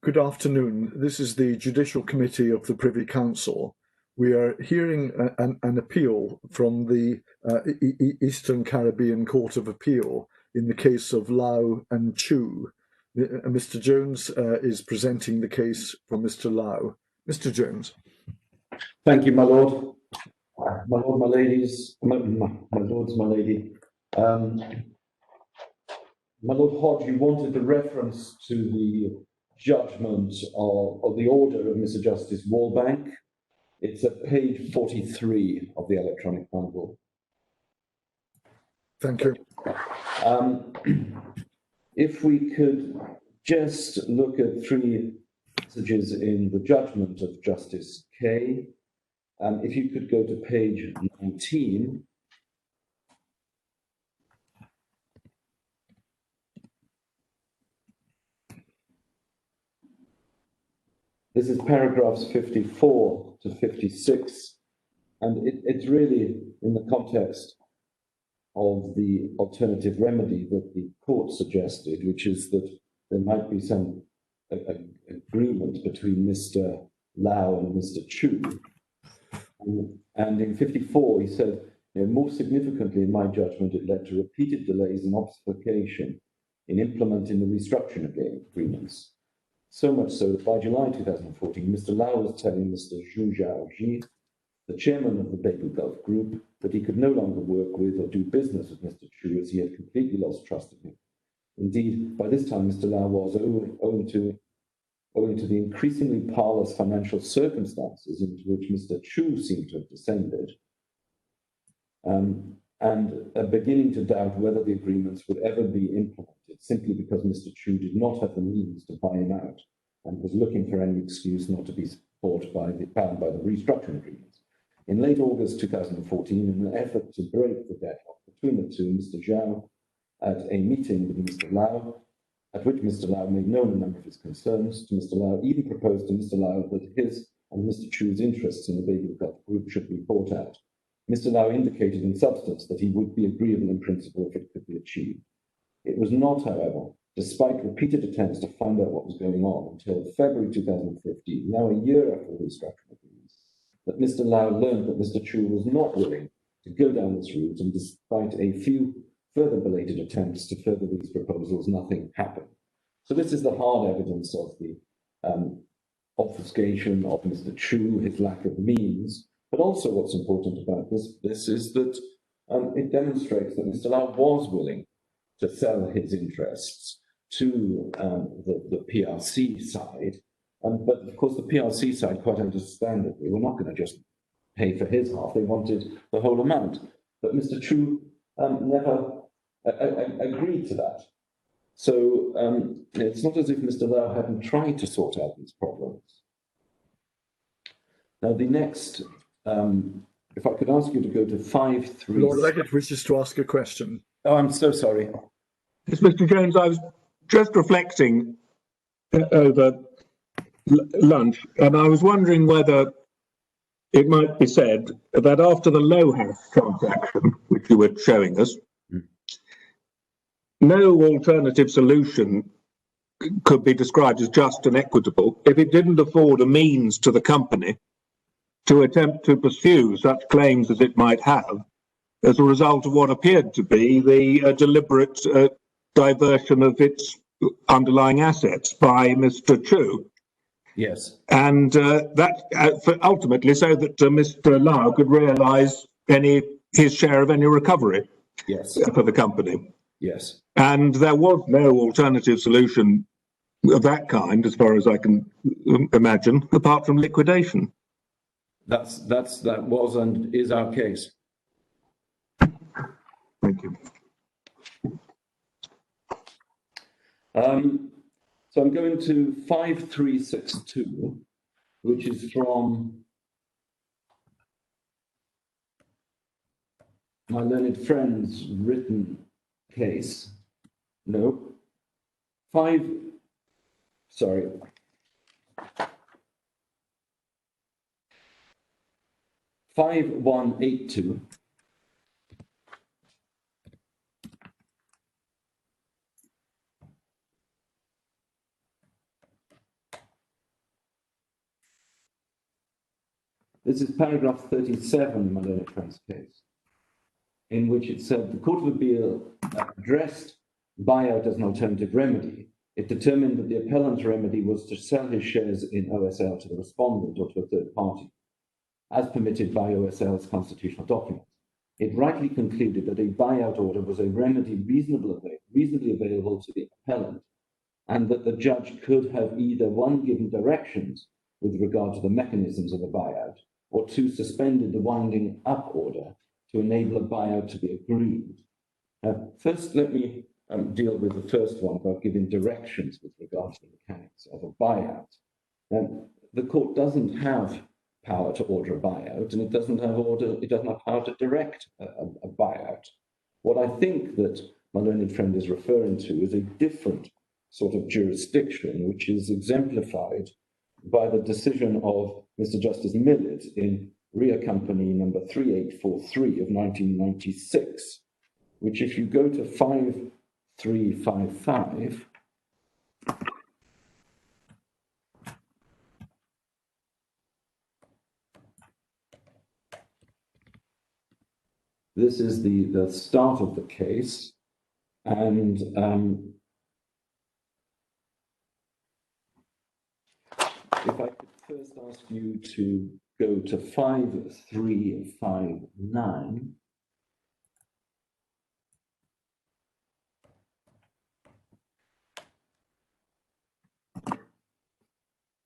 Good afternoon. This is the Judicial Committee of the Privy Council. We are hearing an appeal from the Eastern Caribbean Court of Appeal in the case of Lau and Chu. Mr. Jones is presenting the case for Mr. Lau. Mr. Jones. Thank you, my lord. My lord, my ladies, my lords, my lady. My lord Hodge, you wanted the reference to the judgment of the order of Mr. Justice Wallbank. It's at page 43 of the electronic bundle. Thank you. If we could just look at three passages in the judgment of Justice Kay. If you could go to page 19. This is paragraphs 54 to 56, and it's really in the context of the alternative remedy that the court suggested, which is that there might be some agreement between Mr. Lau and Mr. Chu. And in 54, he said, more significantly, in my judgment, it led to repeated delays and obfuscation in implementing the restructuring agreements. So much so that by July 2014, Mr. Lau was telling Mr. Zhu Zhaoji, the chairman of the Beibou Gulf Group, that he could no longer work with or do business with Mr. Chu as he had completely lost trust in him. Indeed, by this time, Mr. Lau was, owing to the increasingly parlous financial circumstances into which Mr. Chu seemed to have descended, and beginning to doubt whether the agreements would ever be implemented, simply because Mr. Chu did not have the means to buy him out and was looking for any excuse not to be bound by the restructuring agreements. In late August 2014, in an effort to break the deadlock between the two, Mr. Zhao, at a meeting with Mr. Lau, at which Mr. Lau made known a number of his concerns to Mr. Lau, even proposed to Mr. Lau that his and Mr. Chu's interests in the Beibou Gulf Group should be bought out. Mr. Lau indicated in substance that he would be agreeable in principle if it could be achieved. It was not, however, despite repeated attempts to find out what was going on, until February 2015, now a year after the restructuring agreement, that Mr. Lau learned that Mr. Chu was not willing to go down this route, and despite a few further belated attempts to further these proposals, nothing happened. So this is the hard evidence of the obfuscation of Mr. Chu, his lack of means, but also what's important about this is that it demonstrates that Mr. Lau was willing to sell his interests to the PRC side, but of course the PRC side, quite understandably, were not going to just pay for his half, they wanted the whole amount. But Mr. Chu never agreed to that. So it's not as if Mr. Lau hadn't tried to sort out these problems. Now the next, if I could ask you to go to 5.3. Lord Leggett wishes to ask a question. Oh, I'm so sorry. Yes, Mr. Jones, I was just reflecting over lunch, and I was wondering whether it might be said that after the Low House transaction, which you were showing us, no alternative solution could be described as just and equitable if it didn't afford a means to the company to attempt to pursue such claims as it might have as a result of what appeared to be the deliberate diversion of its underlying assets by Mr. Chu. Yes. And that ultimately so that Mr. Lau could realise his share of any recovery. Yes. For the company. Yes. And there was no alternative solution of that kind, as far as I can imagine, apart from liquidation. That was and is our case. Thank you. So I'm going to 5362, which is from my learned friend's written case. No. 5182. This is paragraph 37 in Malone Friends case, in which it said the Court of Appeal addressed buyout as an alternative remedy. It determined that the appellant's remedy was to sell his shares in OSL to the respondent or to a third party, as permitted by OSL's constitutional documents. It rightly concluded that a buyout order was a remedy reasonably available to the appellant, and that the judge could have either, one, given directions with regard to the mechanisms of a buyout, or two, suspended the winding up order to enable a buyout to be agreed. First, let me deal with the first one about giving directions with regard to the mechanics of a buyout. The court doesn't have power to order a buyout, and it doesn't have power to direct a buyout. What I think that my learned friend is referring to is a different sort of jurisdiction, which is exemplified by the decision of Mr. Justice Millett in RIA Company number 3843 of 1996, which, if you go to 5355, this is the start of the case, and if I could first ask you to go to 5359.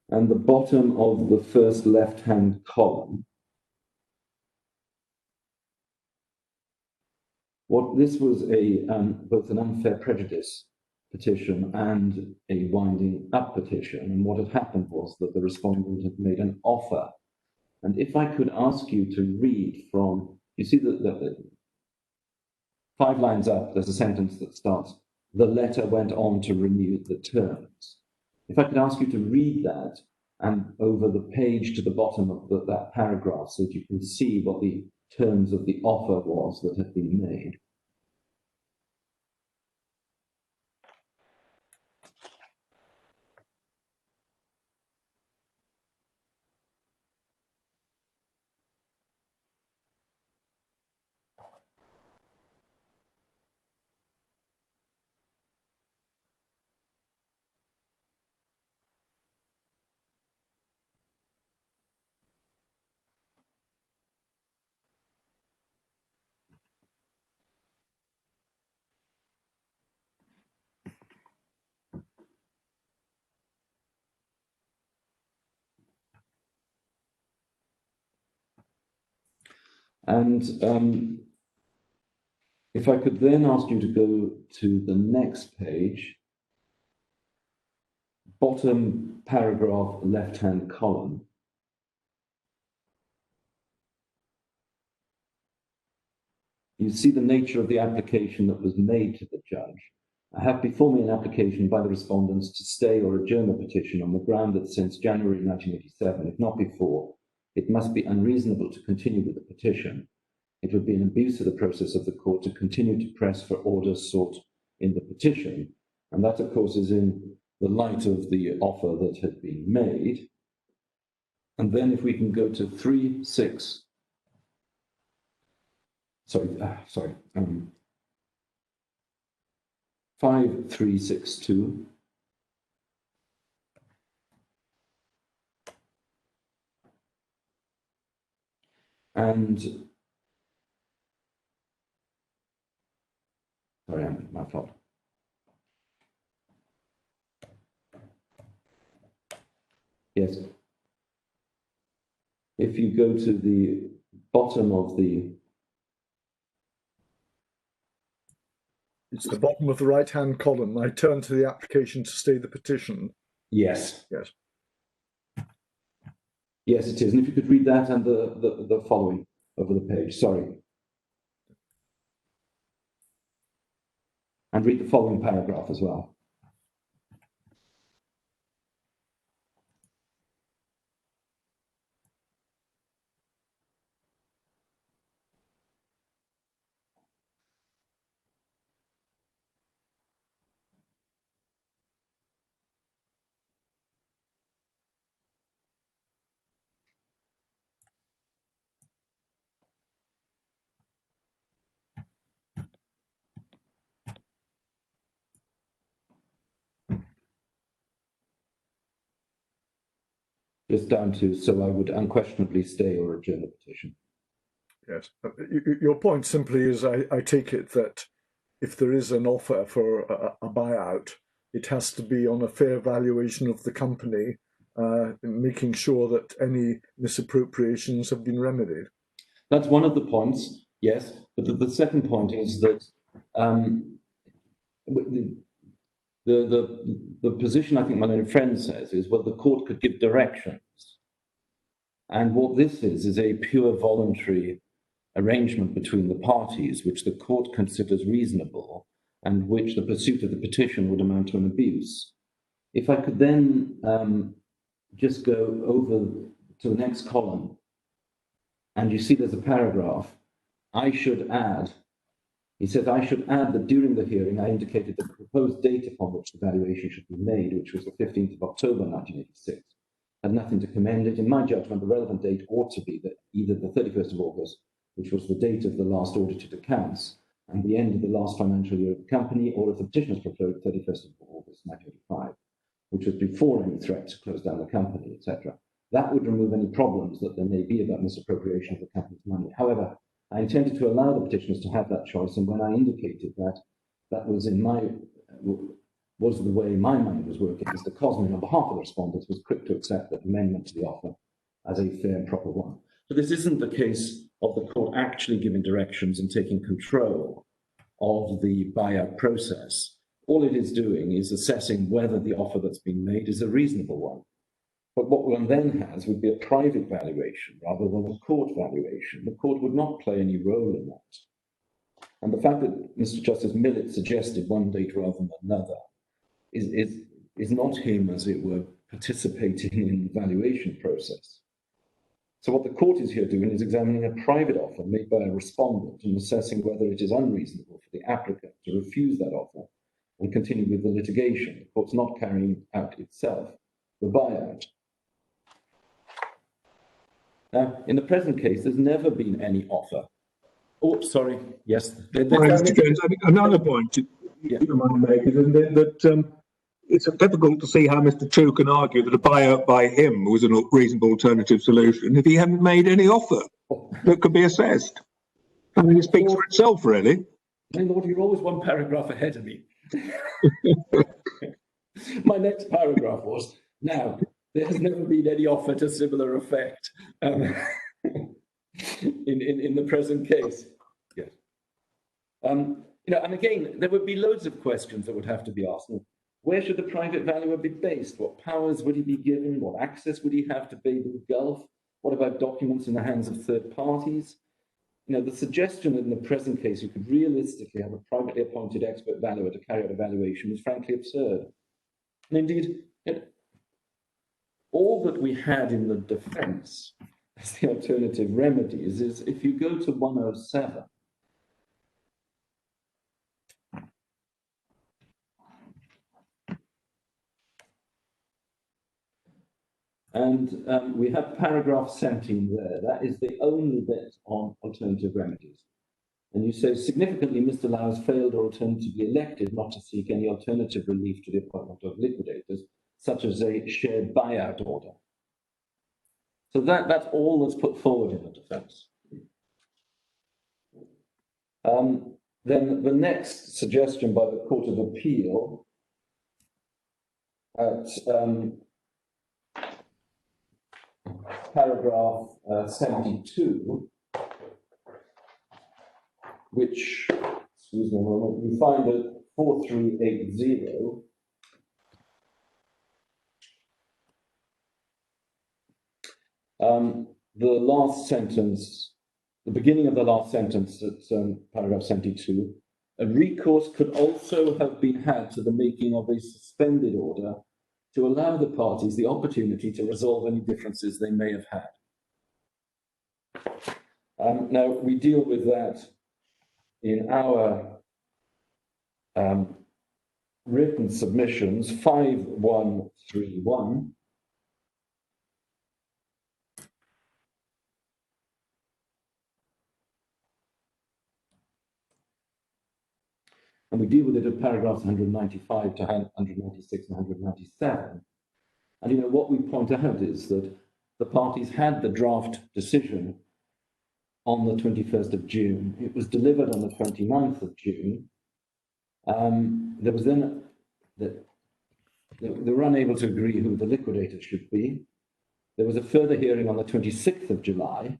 And the bottom of the first left-hand column. This was both an unfair prejudice petition and a winding up petition. And what had happened was that the respondent had made an offer. And if I could ask you to read from, you see that 5 lines up, there's a sentence that starts, "The letter went on to renew the terms." If I could ask you to read that and over the page to the bottom of that paragraph so that you can see what the terms of the offer was that had been made. And if I could then ask you to go to the next page, bottom paragraph, left-hand column. You see the nature of the application that was made to the judge. I have before me an application by the respondents to stay or adjourn the petition on the ground that since January 1987, if not before, it must be unreasonable to continue with the petition. It would be an abuse of the process of the court to continue to press for orders sought in the petition. And that, of course, is in the light of the offer that had been made. And then if we can go to 5362. And sorry, my fault. Yes. If you go to the bottom of the... It's the bottom of the right-hand column. I turn to the application to stay the petition. Yes. Yes. Yes, it is. And if you could read that and the following over the page, sorry. And read the following paragraph as well. Just down to, so I would unquestionably stay or adjourn the petition. Yes. Your point simply is, I take it that if there is an offer for a buyout, it has to be on a fair valuation of the company, making sure that any misappropriations have been remedied. That's one of the points, yes. But the second point is that the position I think my own friend says is, well, the court could give directions. And what this is a pure voluntary arrangement between the parties, which the court considers reasonable and which the pursuit of the petition would amount to an abuse. If I could then just go over to the next column, and you see there's a paragraph, I should add, he says, I should add that during the hearing, I indicated that the proposed date upon which the valuation should be made, which was the 15th of October, 1986, had nothing to commend it. In my judgment, the relevant date ought to be that either the 31st of August, which was the date of the last audited accounts, and the end of the last financial year of the company, or if the petitioners preferred 31st of August, 1985, which was before any threat to close down the company, etc. That would remove any problems that there may be about misappropriation of the company's money. However, I intended to allow the petitioners to have that choice, and when I indicated that that was the way my mind was working, Mr. Cosmin, on behalf of the respondents, was quick to accept that amendment to the offer as a fair and proper one. So this isn't the case of the court actually giving directions and taking control of the buyout process. All it is doing is assessing whether the offer that's been made is a reasonable one. But what one then has would be a private valuation rather than a court valuation. The court would not play any role in that. And the fact that Mr. Justice Millett suggested one date rather than another is not him, as it were, participating in the valuation process. So what the court is here doing is examining a private offer made by a respondent and assessing whether it is unreasonable for the applicant to refuse that offer and continue with the litigation. The court's not carrying out itself the buyout. Now, in the present case, there's never been any offer. Oh, sorry. Yes. Mr. Jones, I think another point you might make is that it's difficult to see how Mr. Chu can argue that a buyout by him was a reasonable alternative solution if he hadn't made any offer that could be assessed. I mean, it speaks for itself, really. My Lord, you're always one paragraph ahead of me. My next paragraph was, now, there has never been any offer to similar effect in the present case. Yes. And again, there would be loads of questions that would have to be asked. Where should the private valuer be based? What powers would he be given? What access would he have to Babel Gulf? What about documents in the hands of third parties? The suggestion that in the present case you could realistically have a privately appointed expert valuer to carry out evaluation is frankly absurd. And indeed, all that we had in the defence as the alternative remedies is, if you go to 107, and we have paragraph 17 there. That is the only bit on alternative remedies. And you say, significantly, Mr. Lau has failed or alternatively elected not to seek any alternative relief to the appointment of liquidators, such as a shared buyout order. So that's all that's put forward in the defence. Then the next suggestion by the Court of Appeal at paragraph 72, which, excuse me a moment, you find at 4380. The last sentence, the beginning of the last sentence at paragraph 72, a recourse could also have been had to the making of a suspended order to allow the parties the opportunity to resolve any differences they may have had. Now, we deal with that in our written submissions, 5131. And we deal with it in paragraphs 195 to 196 and 197. And, you know, what we point out is that the parties had the draft decision on the 21st of June. It was delivered on the 29th of June. There was then they were unable to agree who the liquidator should be. There was a further hearing on the 26th of July.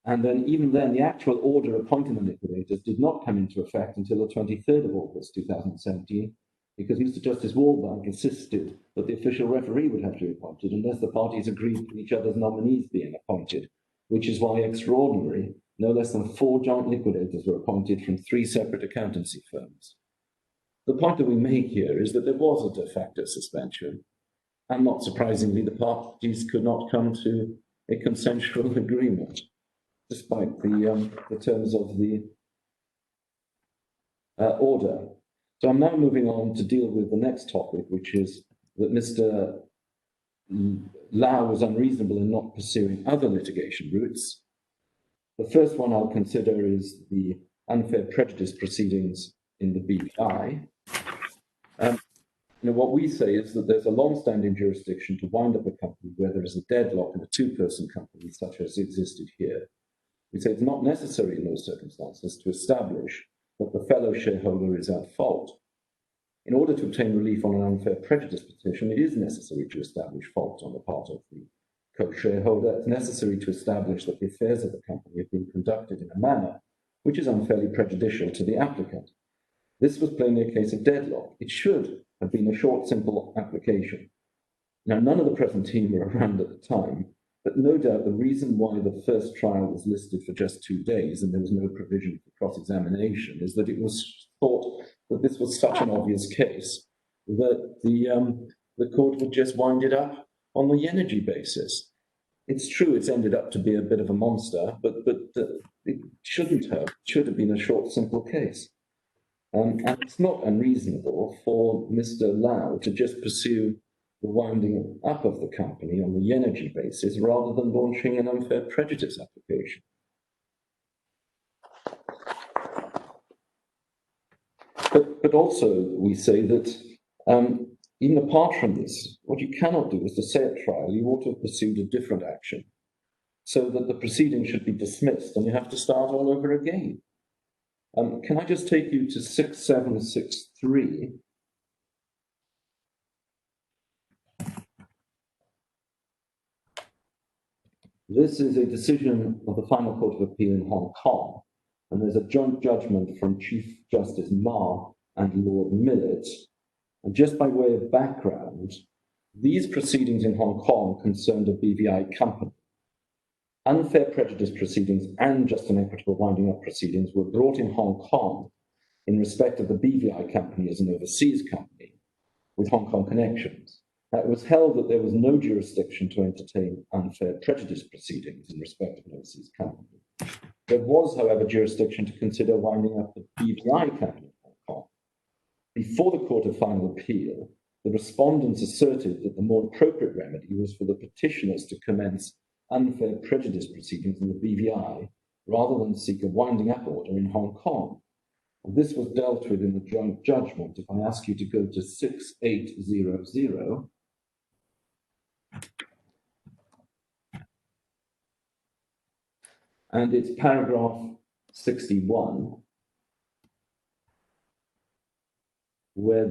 And then, even then, the actual order appointing the liquidators did not come into effect until the 23rd of August 2017, because Mr. Justice Walbank insisted that the official referee would have to be appointed unless the parties agreed with each other's nominees being appointed, which is why, extraordinary, no less than 4 joint liquidators were appointed from 3 separate accountancy firms. The point that we make here is that there was a de facto suspension, and not surprisingly, the parties could not come to a consensual agreement, despite the terms of the order. So I'm now moving on to deal with the next topic, which is that Mr. Lau was unreasonable in not pursuing other litigation routes. The first one I'll consider is the unfair prejudice proceedings in the BVI. You know, what we say is that there's a long-standing jurisdiction to wind up a company where there is a deadlock in a 2-person company, such as existed here. We say it's not necessary in those circumstances to establish that the fellow shareholder is at fault. In order to obtain relief on an unfair prejudice petition, it is necessary to establish fault on the part of the co-shareholder. It's necessary to establish that the affairs of the company have been conducted in a manner which is unfairly prejudicial to the applicant. This was plainly a case of deadlock. It should have been a short, simple application. Now, none of the present team were around at the time, but no doubt the reason why the first trial was listed for just 2 days and there was no provision for cross-examination is that it was thought that this was such an obvious case that the court would just wind it up on the energy basis. It's true it's ended up to be a bit of a monster, but it shouldn't have. It should have been a short, simple case. And it's not unreasonable for Mr. Lau to just pursue the winding up of the company on the energy basis rather than launching an unfair prejudice application. But also we say that even apart from this, what you cannot do is to say at trial you ought to have pursued a different action so that the proceeding should be dismissed and you have to start all over again. Can I just take you to 6763? This is a decision of the final Court of Appeal in Hong Kong, and there's a joint judgment from Chief Justice Ma and Lord Millett. And just by way of background, these proceedings in Hong Kong concerned a BVI company. Unfair prejudice proceedings and just and equitable winding up proceedings were brought in Hong Kong in respect of the BVI company as an overseas company with Hong Kong connections. It was held that there was no jurisdiction to entertain unfair prejudice proceedings in respect of an overseas company. There was, however, jurisdiction to consider winding up the BVI company in Hong Kong. Before the Court of Final Appeal, the respondents asserted that the more appropriate remedy was for the petitioners to commence unfair prejudice proceedings in the BVI rather than seek a winding up order in Hong Kong. And this was dealt with in the joint judgment. If I ask you to go to 6800, and it's paragraph 61, where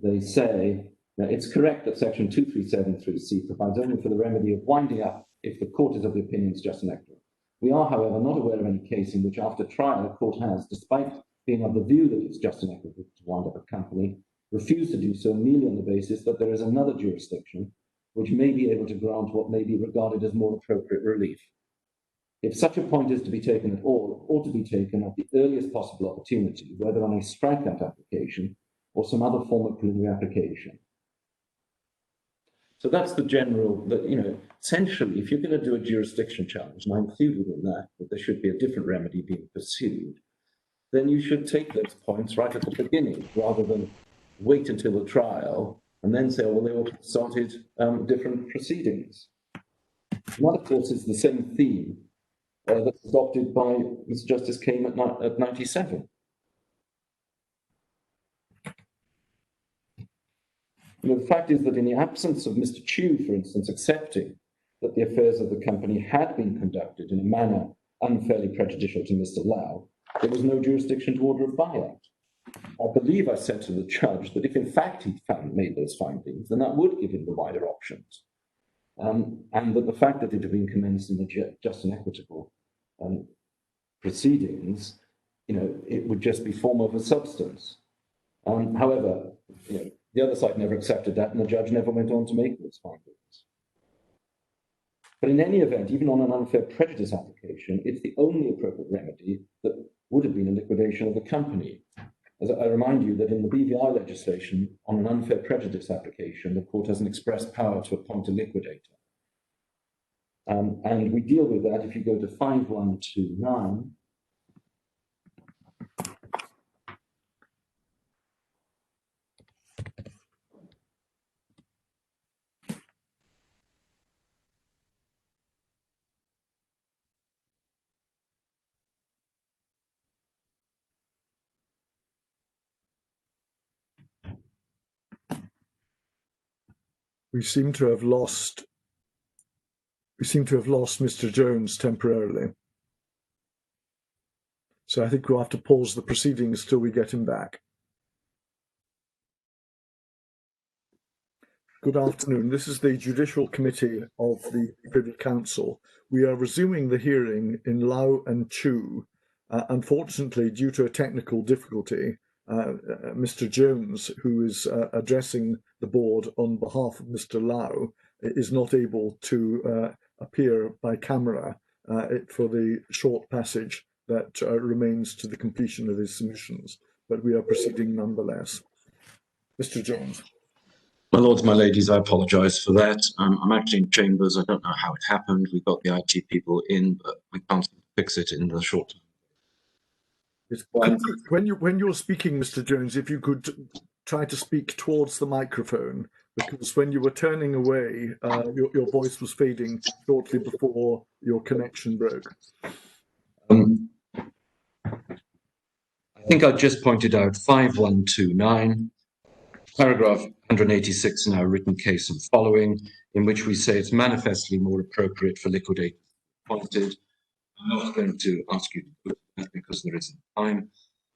they say that it's correct that section 2373C provides only for the remedy of winding up if the court is of the opinion it's just and equitable. We are, however, not aware of any case in which after trial a court has, despite being of the view that it's just and equitable to wind up a company, refused to do so merely on the basis that there is another jurisdiction which may be able to grant what may be regarded as more appropriate relief. If such a point is to be taken at all, it ought to be taken at the earliest possible opportunity, whether on a strikeout application or some other form of preliminary application. So that's the general, essentially, if you're going to do a jurisdiction challenge, and I include within that there should be a different remedy being pursued, then you should take those points right at the beginning, rather than wait until the trial and then say, oh, well, they all started different proceedings. And that, of course, is the same theme that's adopted by Mr. Justice Kane at 97. The fact is that in the absence of Mr. Chu, for instance, accepting that the affairs of the company had been conducted in a manner unfairly prejudicial to Mr. Lau, there was no jurisdiction to order a buyout. I believe I said to the judge that if in fact he made those findings, then that would give him the wider options. And that the fact that it had been commenced in the just and equitable proceedings, it would just be form over substance. However, the other side never accepted that, and the judge never went on to make those findings. But in any event, even on an unfair prejudice application, it's the only appropriate remedy that would have been a liquidation of the company. As I remind you that in the BVI legislation, on an unfair prejudice application, the court has an express power to appoint a liquidator. And we deal with that if you go to 5129. We seem to have lost Mr. Jones temporarily. So I think we'll have to pause the proceedings till we get him back. Good afternoon. This is the Judicial Committee of the Privy Council. We are resuming the hearing in Lau and Chu. Unfortunately, due to a technical difficulty, Mr. Jones, who is addressing the board on behalf of Mr. Lau, is not able to appear by camera for the short passage that remains to the completion of his submissions, but we are proceeding nonetheless. Mr. Jones. My lords, my ladies, I apologise for that. I'm actually in chambers. I don't know how it happened. We've got the IT people in, but we can't fix it in the short time. When you're speaking, Mr. Jones, if you could try to speak towards the microphone, because when you were turning away, your voice was fading shortly before your connection broke. I think I just pointed out 5129, paragraph 186 in our written case and following, in which we say it's manifestly more appropriate for liquidators appointed. I'm not going to ask you to put that because there isn't time.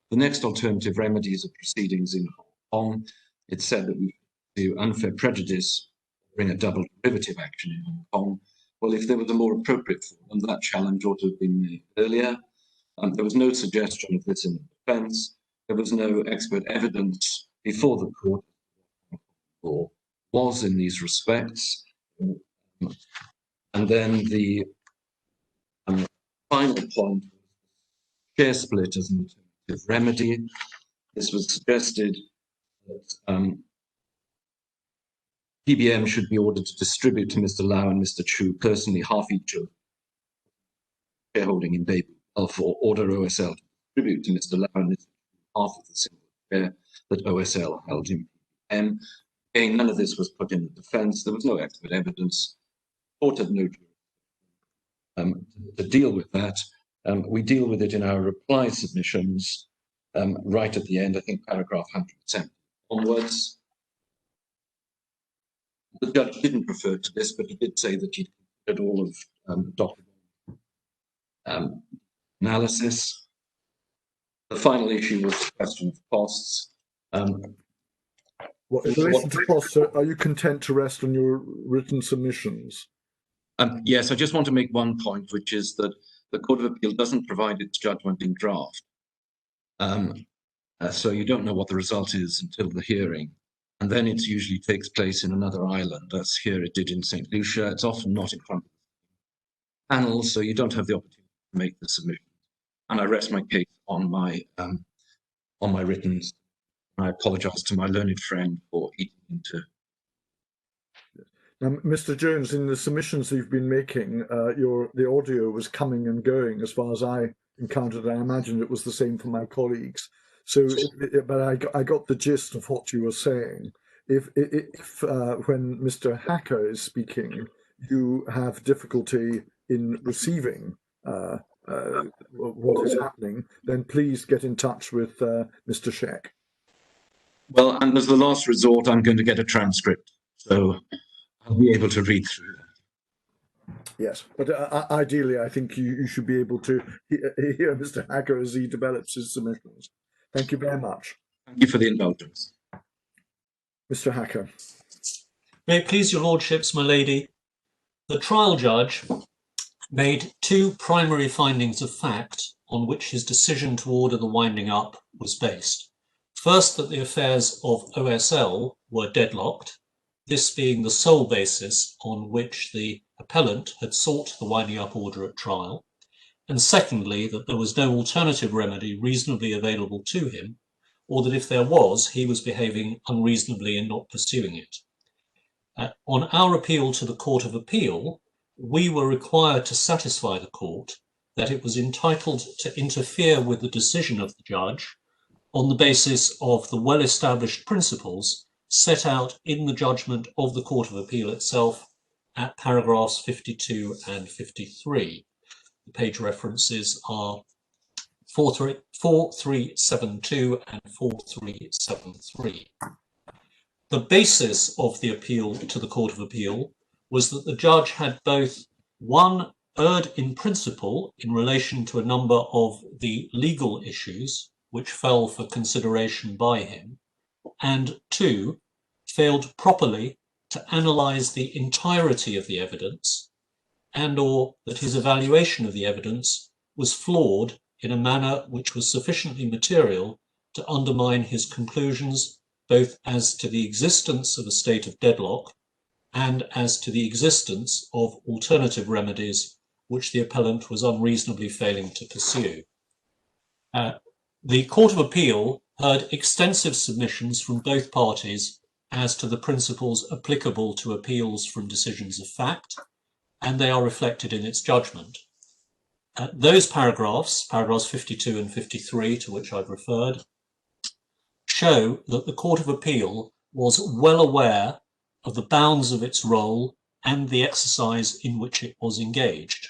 The next alternative remedies are proceedings in Hong Kong. It's said that we do unfair prejudice, bring a double derivative action in Hong Kong. Well, if there was a more appropriate form, that challenge ought to have been made earlier. There was no suggestion of this in the defence. There was no expert evidence before the court or was in these respects. And then the final point, share split as an alternative remedy. This was suggested that PBM should be ordered to distribute to Mr. Lau and Mr. Chu personally half each of shareholding in Baby Health, or order OSL to distribute to Mr. Lau and Mr. Chu half of the single share that OSL held in PBM. Again, none of this was put in the defence. There was no expert evidence. Court had no to deal with that. We deal with it in our reply submissions right at the end, I think paragraph 170 onwards. The judge didn't refer to this, but he did say that he'd considered all of Dr. Analysis. The final issue was the question of costs. In relation to costs, are you content to rest on your written submissions? Yes, I just want to make one point, which is that the Court of Appeal doesn't provide its judgment in draft. So you don't know what the result is until the hearing. And then it usually takes place in another island, as here it did in St. Lucia. It's often not in front of the panel, so you don't have the opportunity to make the submission. And I rest my case on my written. I apologise to my learned friend for eating into. Mr. Jones, in the submissions that you've been making, the audio was coming and going as far as I encountered. I imagine it was the same for my colleagues. So, but I got the gist of what you were saying. If when Mr. Hacker is speaking, you have difficulty in receiving what is happening, then please get in touch with Mr. Sheck. Well, and as the last resort, I'm going to get a transcript, so I'll be able to read through that. Yes, but ideally, I think you should be able to hear Mr. Hacker as he develops his submissions. Thank you very much. Thank you for the indulgence. Mr. Hacker. May it please your lordships, my lady, the trial judge made two primary findings of fact on which his decision to order the winding up was based. First, that the affairs of OSL were deadlocked, this being the sole basis on which the appellant had sought the winding up order at trial, and secondly, that there was no alternative remedy reasonably available to him, or that if there was, he was behaving unreasonably in not pursuing it. On our appeal to the Court of Appeal, we were required to satisfy the court that it was entitled to interfere with the decision of the judge on the basis of the well-established principles set out in the judgment of the Court of Appeal itself at paragraphs 52 and 53. The page references are 4372 and 4373. The basis of the appeal to the Court of Appeal was that the judge had both, one, erred in principle in relation to a number of the legal issues which fell for consideration by him, and two, failed properly to analyse the entirety of the evidence, and or that his evaluation of the evidence was flawed in a manner which was sufficiently material to undermine his conclusions both as to the existence of a state of deadlock and as to the existence of alternative remedies which the appellant was unreasonably failing to pursue. The Court of Appeal heard extensive submissions from both parties as to the principles applicable to appeals from decisions of fact, and they are reflected in its judgment. Those paragraphs 52 and 53, to which I've referred, show that the Court of Appeal was well aware of the bounds of its role and the exercise in which it was engaged.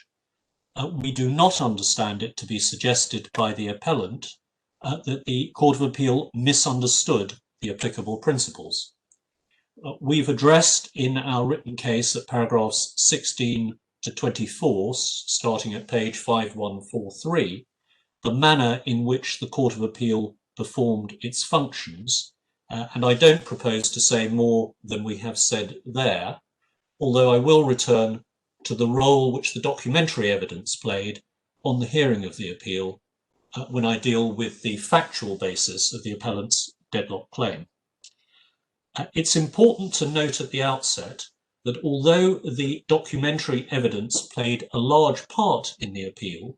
We do not understand it to be suggested by the appellant that the Court of Appeal misunderstood the applicable principles. We've addressed in our written case at paragraphs 16 to 24, starting at page 5143, the manner in which the Court of Appeal performed its functions, and I don't propose to say more than we have said there, although I will return to the role which the documentary evidence played on the hearing of the appeal when I deal with the factual basis of the appellant's deadlock claim. It's important to note at the outset that although the documentary evidence played a large part in the appeal,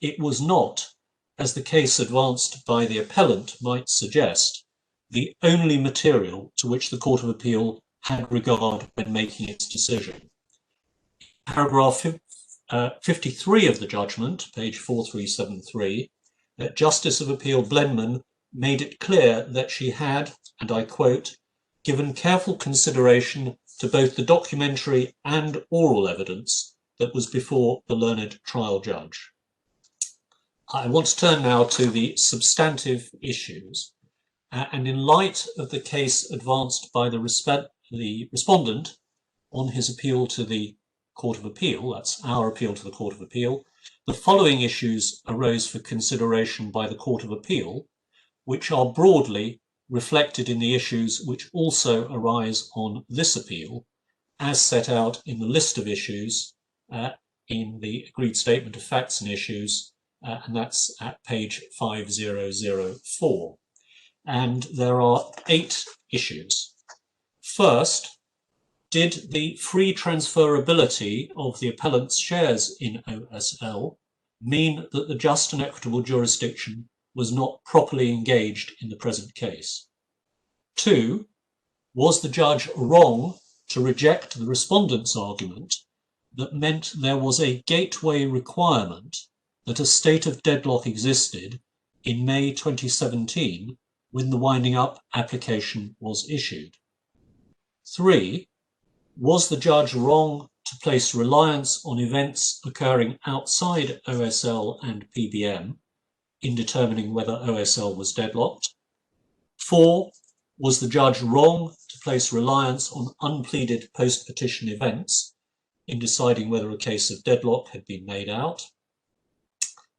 it was not, as the case advanced by the appellant might suggest, the only material to which the Court of Appeal had regard when making its decision. Paragraph 53 of the judgment, page 4373, Justice of Appeal Blenman made it clear that she had, and I quote, given careful consideration to both the documentary and oral evidence that was before the learned trial judge. I want to turn now to the substantive issues, and in light of the case advanced by the respondent on his appeal to the Court of Appeal, that's our appeal to the Court of Appeal, the following issues arose for consideration by the Court of Appeal, which are broadly reflected in the issues which also arise on this appeal, as set out in the list of issues in the agreed statement of facts and issues, and that's at page 5004. And there are 8 issues. First, did the free transferability of the appellant's shares in OSL mean that the just and equitable jurisdiction was not properly engaged in the present case? 2, was the judge wrong to reject the respondent's argument that meant there was a gateway requirement that a state of deadlock existed in May 2017 when the winding up application was issued? 3, was the judge wrong to place reliance on events occurring outside OSL and PBM in determining whether OSL was deadlocked? 4, Was the judge wrong to place reliance on unpleaded post-petition events in deciding whether a case of deadlock had been made out?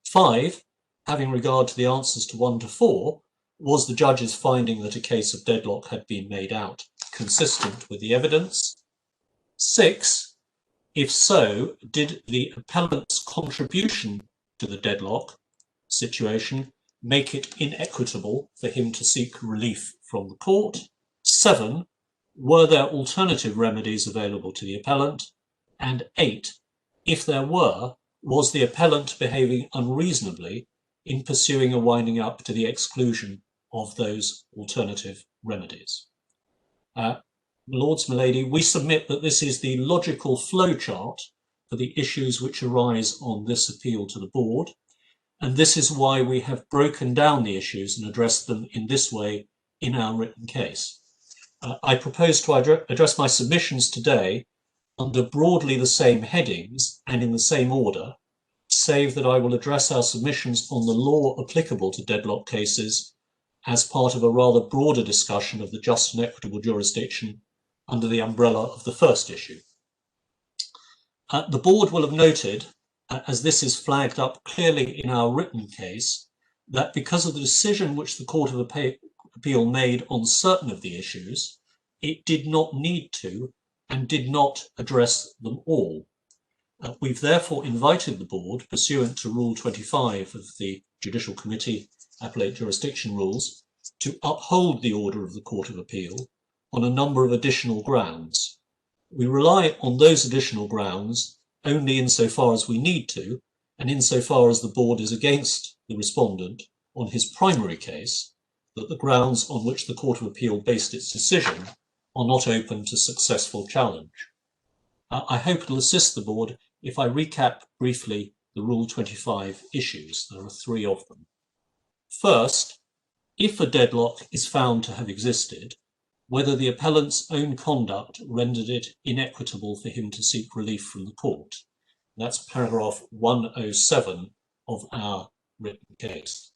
5, having regard to the answers to 1 to 4, was the judge's finding that a case of deadlock had been made out consistent with the evidence? 6, if so, did the appellant's contribution to the deadlock situation make it inequitable for him to seek relief from the court? 7, were there alternative remedies available to the appellant? And 8, if there were, was the appellant behaving unreasonably in pursuing a winding up to the exclusion of those alternative remedies? Lords, my lady, we submit that this is the logical flowchart for the issues which arise on this appeal to the board, and this is why we have broken down the issues and addressed them in this way in our written case. I propose to address my submissions today under broadly the same headings and in the same order, save that I will address our submissions on the law applicable to deadlock cases as part of a rather broader discussion of the just and equitable jurisdiction under the umbrella of the first issue. The board will have noted, as this is flagged up clearly in our written case, that because of the decision which the Court of Appeal made on certain of the issues, it did not need to and did not address them all. We've therefore invited the board, pursuant to Rule 25 of the Judicial Committee Appellate Jurisdiction Rules, to uphold the order of the Court of Appeal on a number of additional grounds. We rely on those additional grounds only insofar as we need to, and insofar as the board is against the respondent on his primary case, that the grounds on which the Court of Appeal based its decision are not open to successful challenge. I hope it will assist the board if I recap briefly the Rule 25 issues. There are 3 of them. First, if a deadlock is found to have existed, whether the appellant's own conduct rendered it inequitable for him to seek relief from the court. That's paragraph 107 of our written case.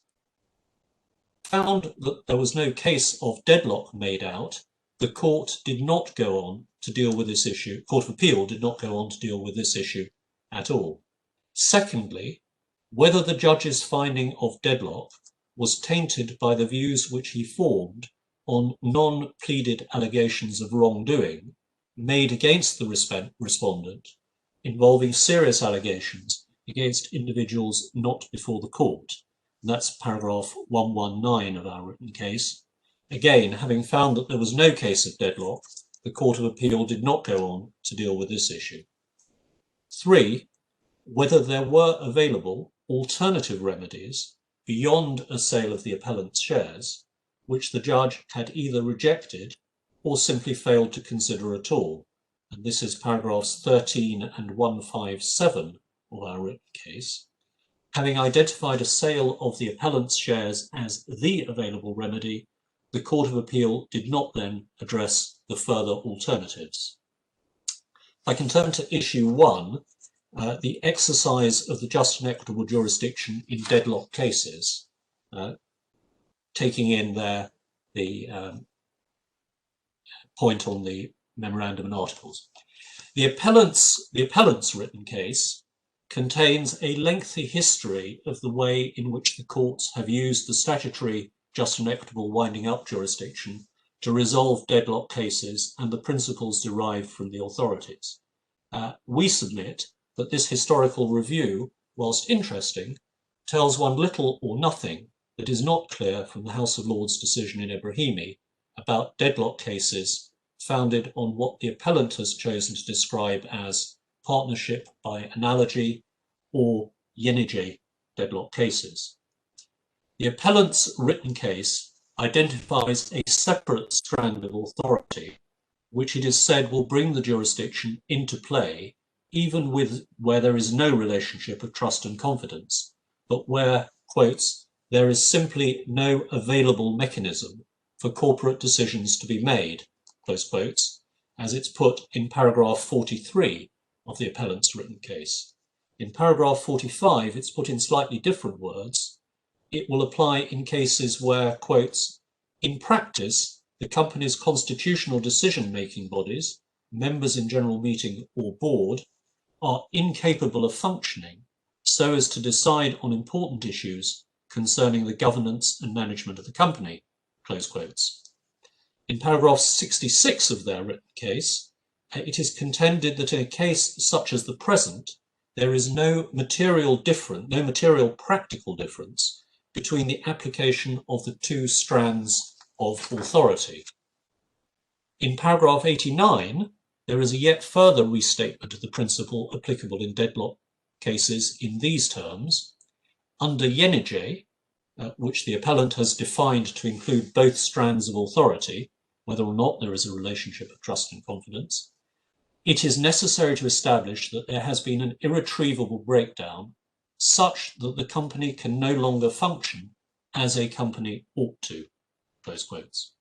Found that there was no case of deadlock made out, the court did not go on to deal with this issue. Court of Appeal did not go on to deal with this issue at all. Secondly, whether the judge's finding of deadlock was tainted by the views which he formed on non-pleaded allegations of wrongdoing made against the respondent, involving serious allegations against individuals not before the court. And that's paragraph 119 of our written case. Again, having found that there was no case of deadlock, the Court of Appeal did not go on to deal with this issue. 3, whether there were available alternative remedies beyond a sale of the appellant's shares, which the judge had either rejected or simply failed to consider at all. And this is paragraphs 13 and 157 of our written case. Having identified a sale of the appellant's shares as the available remedy, the Court of Appeal did not then address the further alternatives. If I can turn to issue 1, the exercise of the just and equitable jurisdiction in deadlock cases, taking in there the point on the memorandum and articles. The appellant's written case contains a lengthy history of the way in which the courts have used the statutory just and equitable winding up jurisdiction to resolve deadlock cases and the principles derived from the authorities. We submit that this historical review, whilst interesting, tells one little or nothing that is not clear from the House of Lords decision in Ibrahimi about deadlock cases founded on what the appellant has chosen to describe as partnership by analogy or yenige deadlock cases. The appellant's written case identifies a separate strand of authority, which it is said will bring the jurisdiction into play, even where there is no relationship of trust and confidence, but where, quotes, there is simply no available mechanism for corporate decisions to be made, close quotes, as it's put in paragraph 43 of the appellant's written case. In paragraph 45, it's put in slightly different words. It will apply in cases where, quotes, in practice, the company's constitutional decision-making bodies, members in general meeting or board, are incapable of functioning so as to decide on important issues concerning the governance and management of the company, close quotes. In paragraph 66 of their written case, it is contended that in a case such as the present, there is no material practical difference between the application of the two strands of authority. In paragraph 89, there is a yet further restatement of the principle applicable in deadlock cases in these terms. Under Yenige, which the appellant has defined to include both strands of authority, whether or not there is a relationship of trust and confidence, it is necessary to establish that there has been an irretrievable breakdown such that the company can no longer function as a company ought to, close quotes.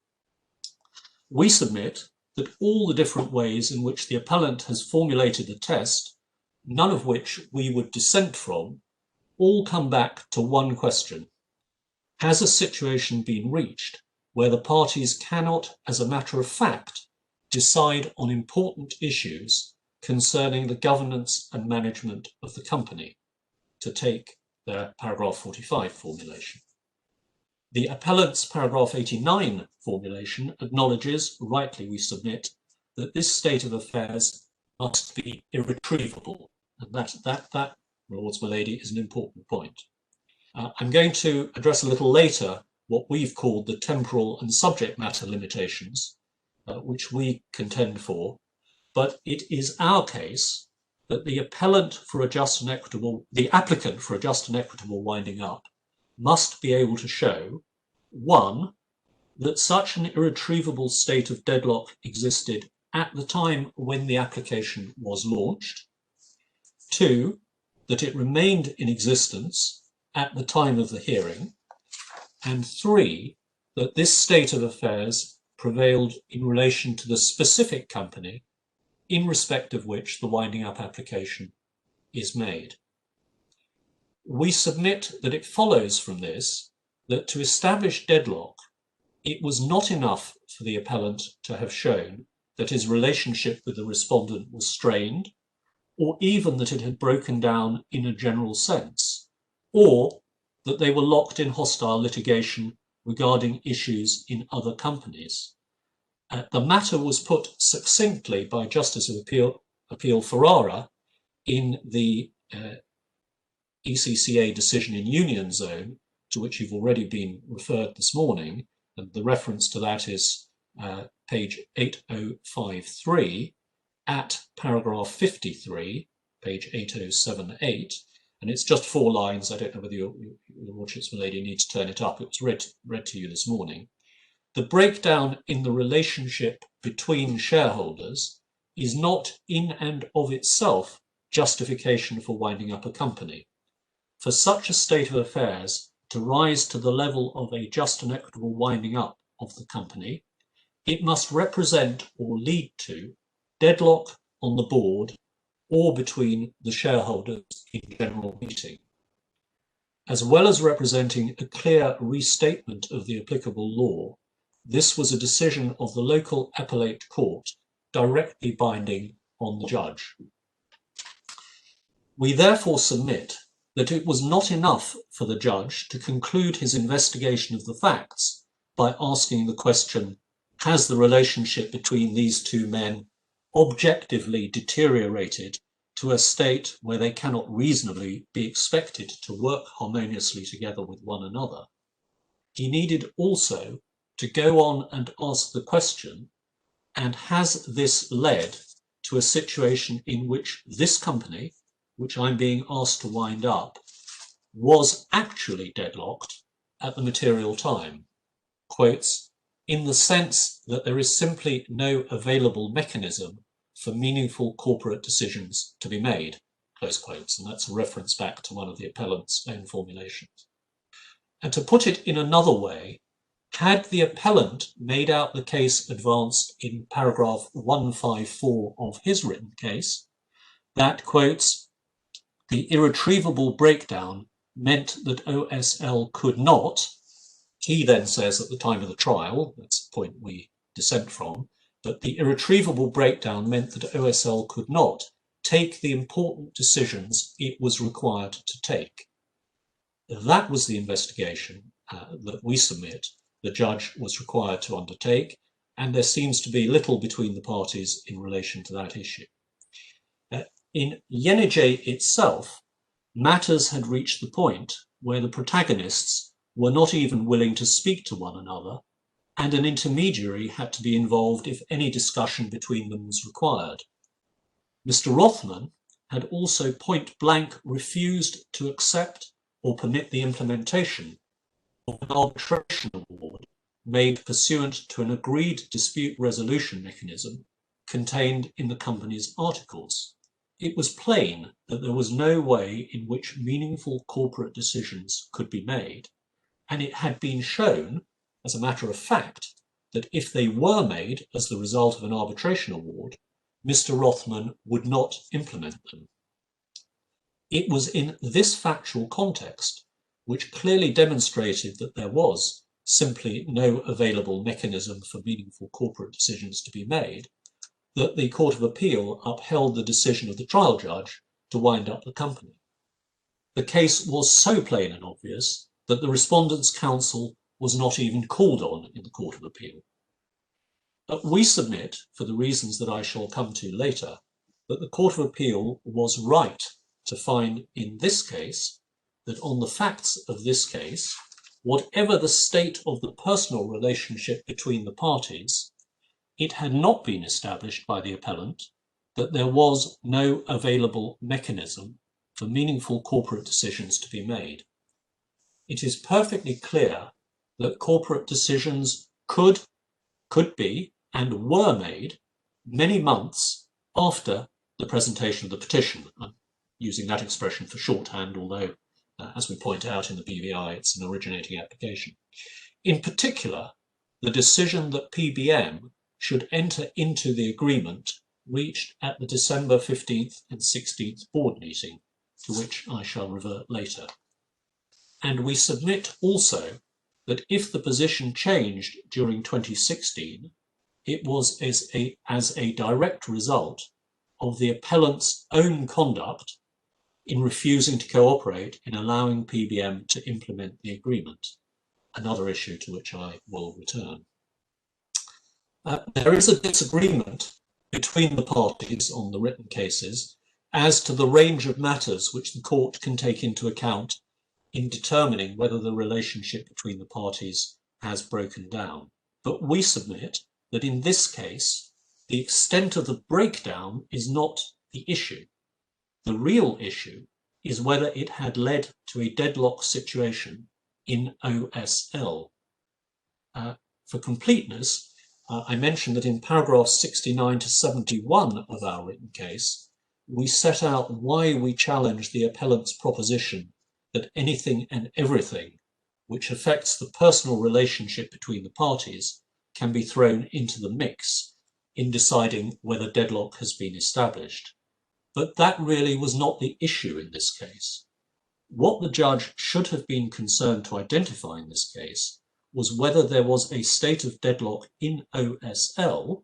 We submit that all the different ways in which the appellant has formulated the test, none of which we would dissent from, all come back to one question. Has a situation been reached where the parties cannot, as a matter of fact, decide on important issues concerning the governance and management of the company, to take their paragraph 45 formulation? The appellant's paragraph 89 formulation acknowledges, rightly we submit, that this state of affairs must be irretrievable, and that, Lords, my lady, is an important point. I'm going to address a little later what we've called the temporal and subject matter limitations, which we contend for, but it is our case that the appellant for a just and equitable, the applicant for a just and equitable winding up must be able to show, one, that such an irretrievable state of deadlock existed at the time when the application was launched, two, that it remained in existence at the time of the hearing, and three, that this state of affairs prevailed in relation to the specific company in respect of which the winding up application is made. We submit that it follows from this that to establish deadlock, it was not enough for the appellant to have shown that his relationship with the respondent was strained, or even that it had broken down in a general sense, or that they were locked in hostile litigation regarding issues in other companies. The matter was put succinctly by Justice of Appeal Ferrara in the ECCA decision in Union Zone, to which you've already been referred this morning, and the reference to that is page 8053 at paragraph 53, page 8078, and it's just 4 lines. I don't know whether your Lordships, my lady, need to turn it up. It was read to you this morning. The breakdown in the relationship between shareholders is not in and of itself justification for winding up a company. For such a state of affairs to rise to the level of a just and equitable winding up of the company, it must represent or lead to deadlock on the board or between the shareholders in general meeting. As well as representing a clear restatement of the applicable law, this was a decision of the local appellate court directly binding on the judge. We therefore submit that it was not enough for the judge to conclude his investigation of the facts by asking the question, has the relationship between these two men objectively deteriorated to a state where they cannot reasonably be expected to work harmoniously together with one another? He needed also to go on and ask the question, and has this led to a situation in which this company, which I'm being asked to wind up, was actually deadlocked at the material time? Quotes, in the sense that there is simply no available mechanism for meaningful corporate decisions to be made, close quotes, and that's a reference back to one of the appellant's own formulations. And to put it in another way, had the appellant made out the case advanced in paragraph 154 of his written case, that, quotes, the irretrievable breakdown meant that OSL could not, He then says at the time of the trial, that's the point we dissent from, that the irretrievable breakdown meant that OSL could not take the important decisions it was required to take. That was the investigation that we submit the judge was required to undertake, and there seems to be little between the parties in relation to that issue. In Yenije itself, matters had reached the point where the protagonists were not even willing to speak to one another, and an intermediary had to be involved if any discussion between them was required. Mr. Rothman had also point blank refused to accept or permit the implementation of an arbitration award made pursuant to an agreed dispute resolution mechanism contained in the company's articles. It was plain that there was no way in which meaningful corporate decisions could be made, and it had been shown, as a matter of fact, that if they were made as the result of an arbitration award, Mr. Rothman would not implement them. It was in this factual context, which clearly demonstrated that there was simply no available mechanism for meaningful corporate decisions to be made, that the Court of Appeal upheld the decision of the trial judge to wind up the company. The case was so plain and obvious that the Respondent's counsel was not even called on in the Court of Appeal. We submit, for the reasons that I shall come to later, that the Court of Appeal was right to find in this case that on the facts of this case, whatever the state of the personal relationship between the parties, it had not been established by the appellant that there was no available mechanism for meaningful corporate decisions to be made. It is perfectly clear that corporate decisions could be and were made many months after the presentation of the petition. I'm using that expression for shorthand, although, as we point out in the BVI, it's an originating application. In particular, the decision that PBM should enter into the agreement reached at the December 15th and 16th board meeting, to which I shall revert later. And we submit also that if the position changed during 2016, it was as a direct result of the appellant's own conduct in refusing to cooperate in allowing PBM to implement the agreement, another issue to which I will return. There is a disagreement between the parties on the written cases as to the range of matters which the court can take into account in determining whether the relationship between the parties has broken down. But we submit that in this case, the extent of the breakdown is not the issue. The real issue is whether it had led to a deadlock situation in OSL. For completeness, I mentioned that in paragraphs 69 to 71 of our written case, we set out why we challenge the appellant's proposition that anything and everything which affects the personal relationship between the parties can be thrown into the mix in deciding whether deadlock has been established. But that really was not the issue in this case. What the judge should have been concerned to identify in this case was whether there was a state of deadlock in OSL,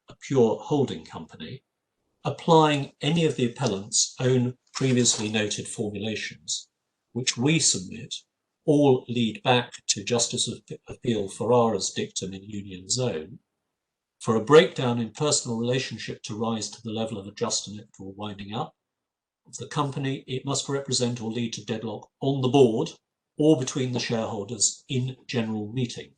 a pure holding company, applying any of the appellant's own previously noted formulations, which we submit all lead back to Justice of Appeal Ferrara's dictum in Union Zone. For a breakdown in personal relationship to rise to the level of a just and equitable winding up of the company, it must represent or lead to deadlock on the board or between the shareholders in general meeting.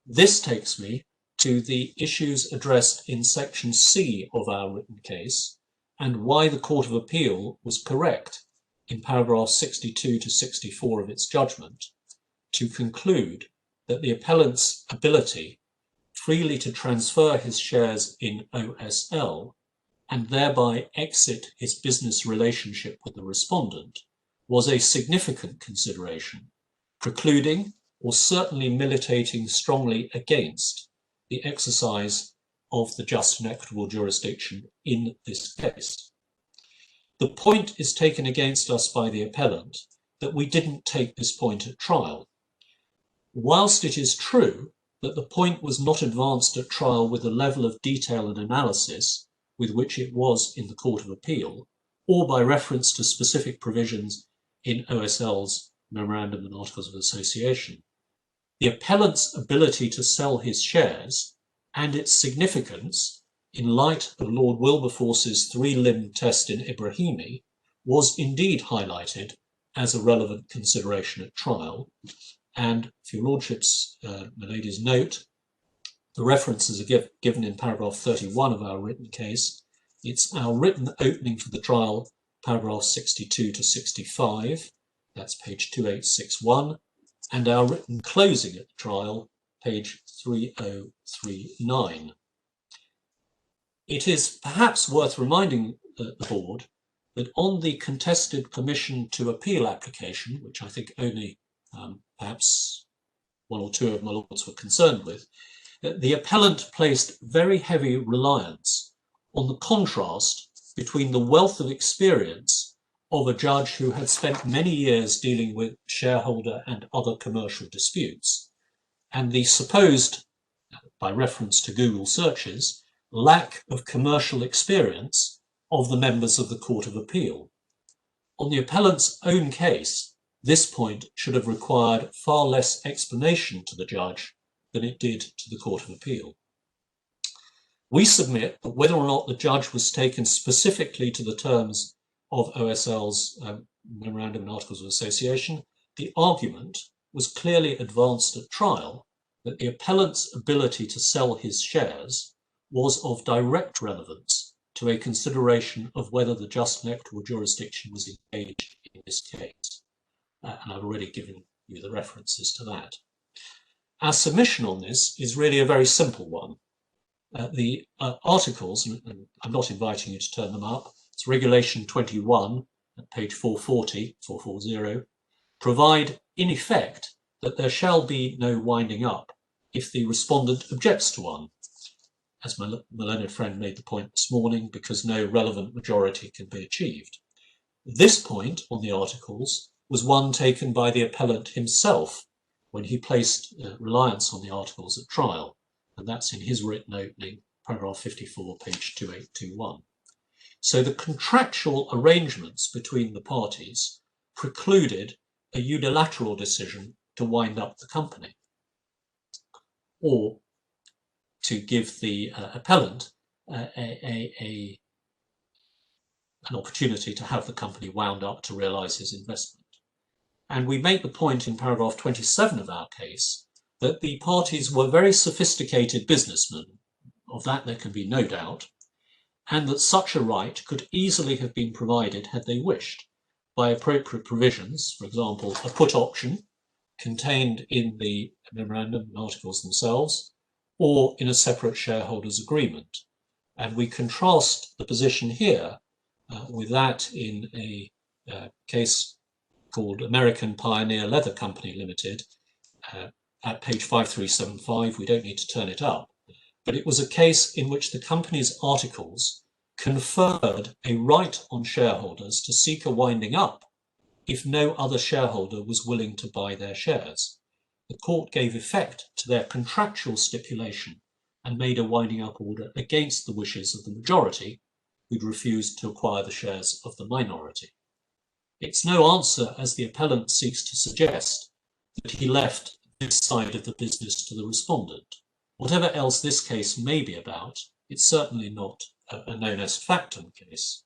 This takes me to the issues addressed in section C of our written case and why the Court of Appeal was correct in paragraphs 62 to 64 of its judgment to conclude that the appellant's ability freely to transfer his shares in OSL and thereby exit his business relationship with the respondent was a significant consideration, precluding or certainly militating strongly against the exercise of the just and equitable jurisdiction in this case. The point is taken against us by the appellant that we didn't take this point at trial, whilst it is true that the point was not advanced at trial with the level of detail and analysis with which it was in the Court of Appeal, or by reference to specific provisions in OSL's Memorandum and Articles of Association, the appellant's ability to sell his shares and its significance in light of Lord Wilberforce's three-limb test in Ibrahimi was indeed highlighted as a relevant consideration at trial. And for your lordships, my ladies, note, the references are given in paragraph 31 of our written case. It's our written opening for the trial, paragraph 62 to 65, that's page 2861, and our written closing at the trial, page 3039. It is perhaps worth reminding the board that on the contested permission to appeal application, which I think only perhaps one or two of my lords were concerned with, the appellant placed very heavy reliance on the contrast between the wealth of experience of a judge who had spent many years dealing with shareholder and other commercial disputes, and the supposed, by reference to Google searches, lack of commercial experience of the members of the Court of Appeal. On the appellant's own case, this point should have required far less explanation to the judge than it did to the Court of Appeal. We submit that whether or not the judge was taken specifically to the terms of OSL's Memorandum and Articles of Association, the argument was clearly advanced at trial that the appellant's ability to sell his shares was of direct relevance to a consideration of whether the just and equitable jurisdiction was engaged in this case. And I've already given you the references to that. Our submission on this is really a very simple one. The articles, and I'm not inviting you to turn them up, it's Regulation 21 at page 440, provide in effect that there shall be no winding up if the respondent objects to one, as my learned friend made the point this morning, because no relevant majority can be achieved. This point on the articles was one taken by the appellant himself when he placed reliance on the articles at trial, and that's in his written opening, paragraph 54, page 2821. So the contractual arrangements between the parties precluded a unilateral decision to wind up the company, or to give the appellant an opportunity to have the company wound up to realise his investment. And we make the point in paragraph 27 of our case that the parties were very sophisticated businessmen, of that there can be no doubt, and that such a right could easily have been provided had they wished by appropriate provisions, for example, a put option contained in the memorandum and articles themselves, or in a separate shareholders' agreement. And we contrast the position here with that in a case called American Pioneer Leather Company Limited at page 5375. We don't need to turn it up, but it was a case in which the company's articles conferred a right on shareholders to seek a winding up if no other shareholder was willing to buy their shares. The court gave effect to their contractual stipulation and made a winding up order against the wishes of the majority, who'd refused to acquire the shares of the minority. It's no answer, as the appellant seeks to suggest, that he left this side of the business to the respondent. Whatever else this case may be about, it's certainly not a non est factum case.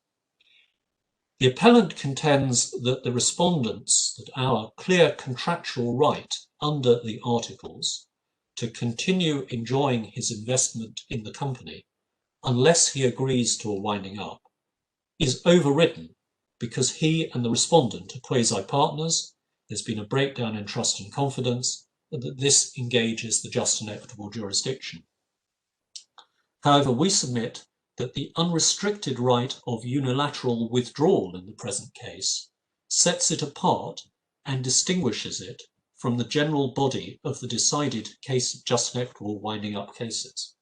The appellant contends that the respondents, that our clear contractual right under the articles to continue enjoying his investment in the company, unless he agrees to a winding up, is overridden because he and the respondent are quasi-partners, there's been a breakdown in trust and confidence, and that this engages the just and equitable jurisdiction. However, we submit that the unrestricted right of unilateral withdrawal in the present case sets it apart and distinguishes it from the general body of the decided case of just and equitable winding up cases.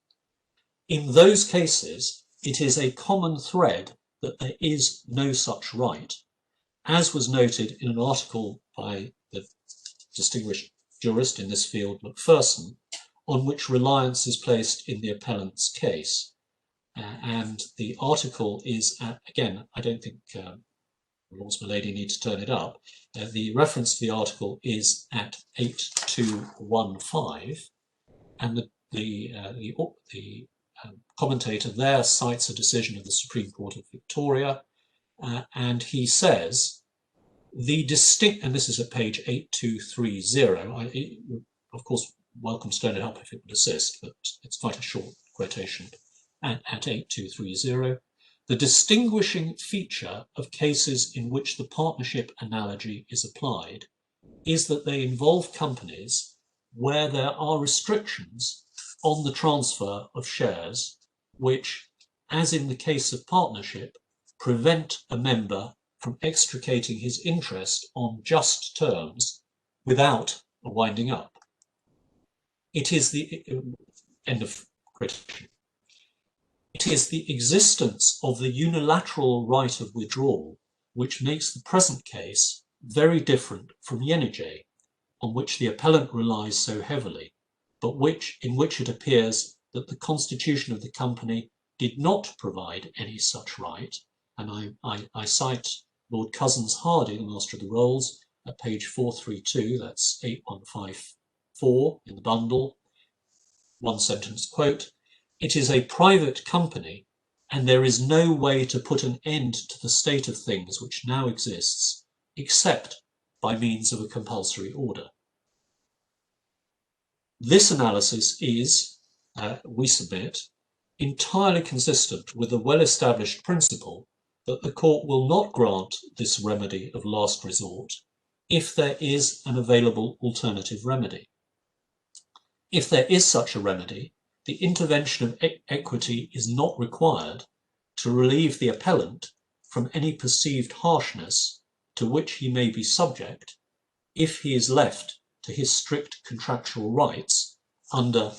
In those cases, it is a common thread that there is no such right, as was noted in an article by the distinguished jurist in this field, Macpherson, on which reliance is placed in the appellant's case. And the article is, again, I don't think Lawrence Milady need to turn it up. The reference to the article is at 8215, and the commentator there cites a decision of the Supreme Court of Victoria, and he says the distinct, and this is at page 8230. Of course, welcome to turn it up if it would assist, but it's quite a short quotation. At 8230, the distinguishing feature of cases in which the partnership analogy is applied is that they involve companies where there are restrictions on the transfer of shares, which, as in the case of partnership, prevent a member from extricating his interest on just terms without a winding up. It is the end of quotation. It is the existence of the unilateral right of withdrawal which makes the present case very different from Yenige, on which the appellant relies so heavily, but in which it appears that the constitution of the company did not provide any such right. And I cite Lord Cuzzens Hardy, the Master of the Rolls, at page 432, that's 8154 in the bundle. One sentence quote, "It is a private company, and there is no way to put an end to the state of things which now exists, except by means of a compulsory order." This analysis is, we submit, entirely consistent with the well-established principle that the court will not grant this remedy of last resort if there is an available alternative remedy. If there is such a remedy, the intervention of equity is not required to relieve the appellant from any perceived harshness to which he may be subject if he is left to his strict contractual rights under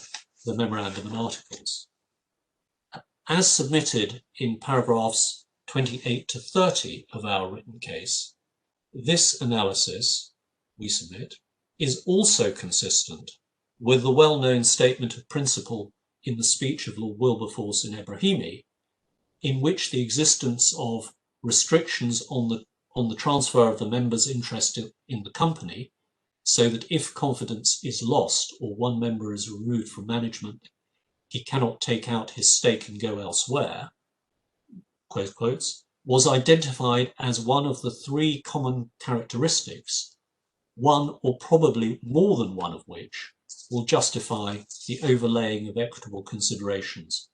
the memorandum and articles. As submitted in paragraphs 28 to 30 of our written case, this analysis, we submit, is also consistent with the well-known statement of principle in the speech of Lord Wilberforce in Ebrahimi, in which the existence of restrictions on the transfer of the members' interest in the company, so that if confidence is lost or one member is removed from management, he cannot take out his stake and go elsewhere, close quotes, was identified as one of the three common characteristics, one or probably more than one of which will justify the overlaying of equitable considerations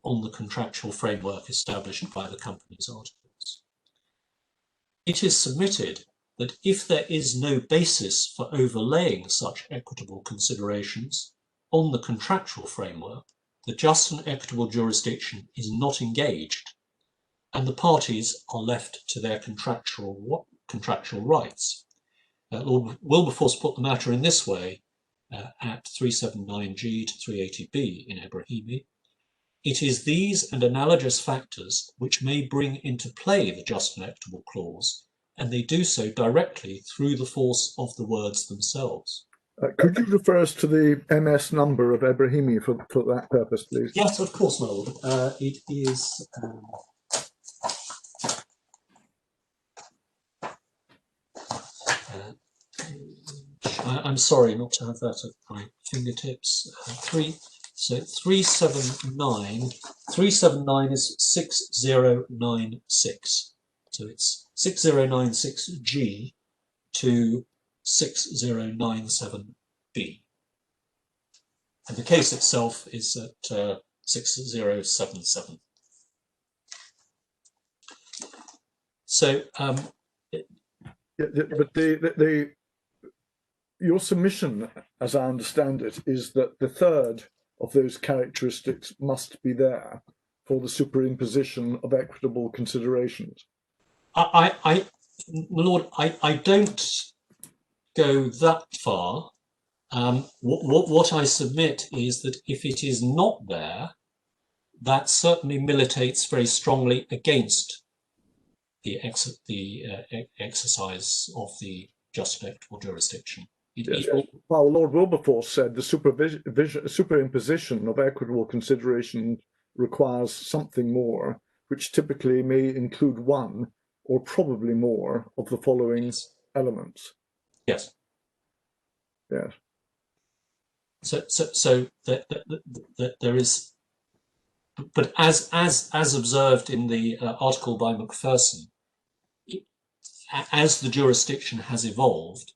on the contractual framework established by the company's articles. It is submitted that if there is no basis for overlaying such equitable considerations on the contractual framework, the just and equitable jurisdiction is not engaged, and the parties are left to their contractual rights. Lord Wilberforce put the matter in this way at 379G to 380B in Ebrahimi. It is these and analogous factors which may bring into play the just and equitable clause, and they do so directly through the force of the words themselves. Could you refer us to the MS number of Ebrahimi for that purpose, please? Yes, of course, my lord. It is... I'm sorry not to have that at my fingertips. 379. 379 is 6096. So it's 6096G to 6097B. And the case itself is at 6077. So, but your submission, as I understand it, is that the third of those characteristics must be there for the superimposition of equitable considerations. my lord, I don't go that far. What I submit is that if it is not there, that certainly militates very strongly against the exercise of the just and equitable jurisdiction Yes. Well, Lord Wilberforce said the superimposition of equitable consideration requires something more, which typically may include one or probably more of the following elements. Yes. Yes. So there is, but as observed in the article by Macpherson, as the jurisdiction has evolved,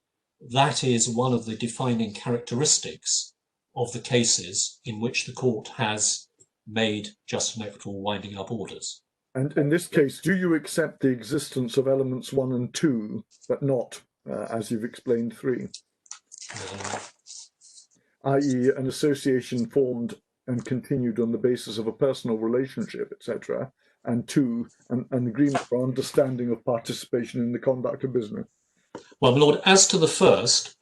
that is one of the defining characteristics of the cases in which the court has made just and equitable winding up orders. And in this case, do you accept the existence of elements 1 and 2, but not, as you've explained, 3? I.e. an association formed and continued on the basis of a personal relationship, etc., and 2, an agreement for understanding of participation in the conduct of business. Well, my lord, as to the first,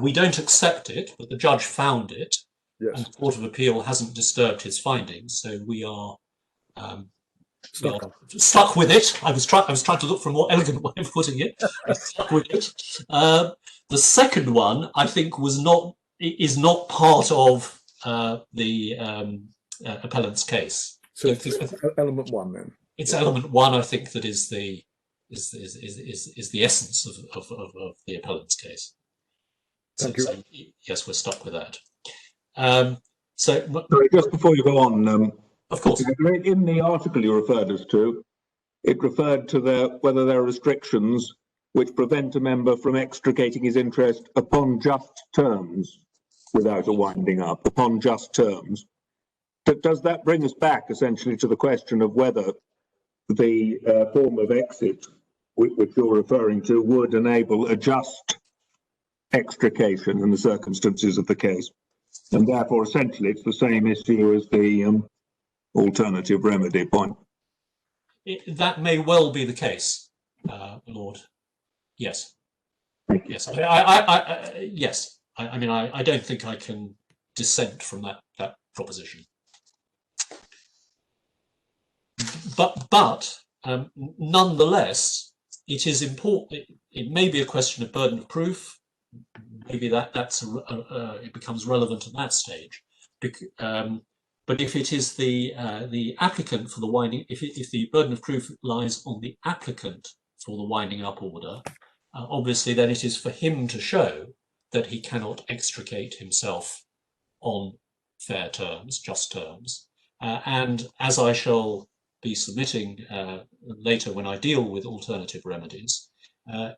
we don't accept it, but the judge found it, yes, and the Court of Appeal hasn't disturbed his findings, so we are stuck with it. I was trying to look for a more elegant way of putting it. Stuck with it. The second one, I think, is not part of the appellant's case. So it's element 1 then. It's element 1, I think, that is the essence of the appellant's case. Thank you. So yes, we're stuck with that. Sorry, just before you go on, of course, in the article you referred us to, it referred to whether there are restrictions which prevent a member from extricating his interest upon just terms, without a winding up, upon just terms. Does that bring us back essentially to the question of whether the form of exit which you're referring to would enable a just extrication in the circumstances of the case? And therefore, essentially, it's the same issue as the alternative remedy point. That may well be the case, Lord. Yes. Yes. Yes. I mean, I don't think I can dissent from that proposition. But nonetheless, it is important. It may be a question of burden of proof. Maybe it becomes relevant at that stage. But if it is the applicant for the winding, if the burden of proof lies on the applicant for the winding up order, obviously then it is for him to show that he cannot extricate himself on fair terms, just terms. And as I shall be submitting later when I deal with alternative remedies,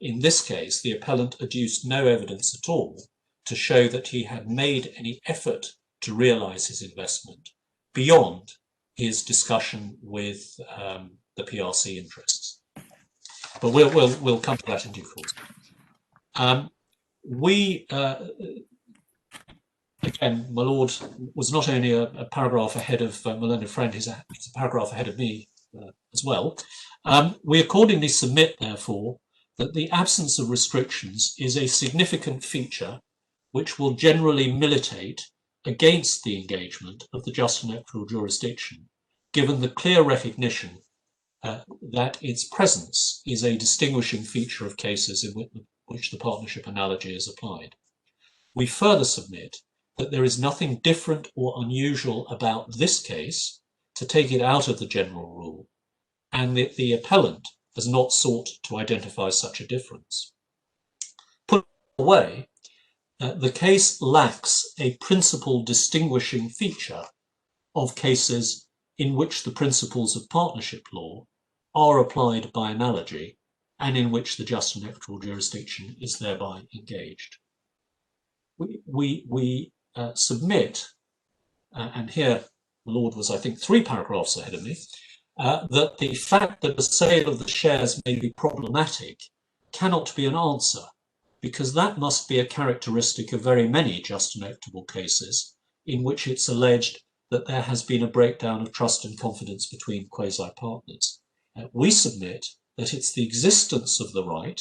in this case, the appellant adduced no evidence at all to show that he had made any effort to realise his investment beyond his discussion with the PRC interests. But we'll come to that in due course. Again, my lord was not only a paragraph ahead of my learned friend, he's a paragraph ahead of me as well. We accordingly submit, therefore, that the absence of restrictions is a significant feature which will generally militate against the engagement of the just and equitable jurisdiction, given the clear recognition that its presence is a distinguishing feature of cases in which the partnership analogy is applied. We further submit that there is nothing different or unusual about this case to take it out of the general rule, and that the appellant has not sought to identify such a difference. Put away, the case lacks a principal distinguishing feature of cases in which the principles of partnership law are applied by analogy and in which the just and equitable jurisdiction is thereby engaged. We submit, and here the Lord was, I think, 3 paragraphs ahead of me, that the fact that the sale of the shares may be problematic cannot be an answer, because that must be a characteristic of very many just and equitable cases in which it's alleged that there has been a breakdown of trust and confidence between quasi-partners. We submit that it's the existence of the right,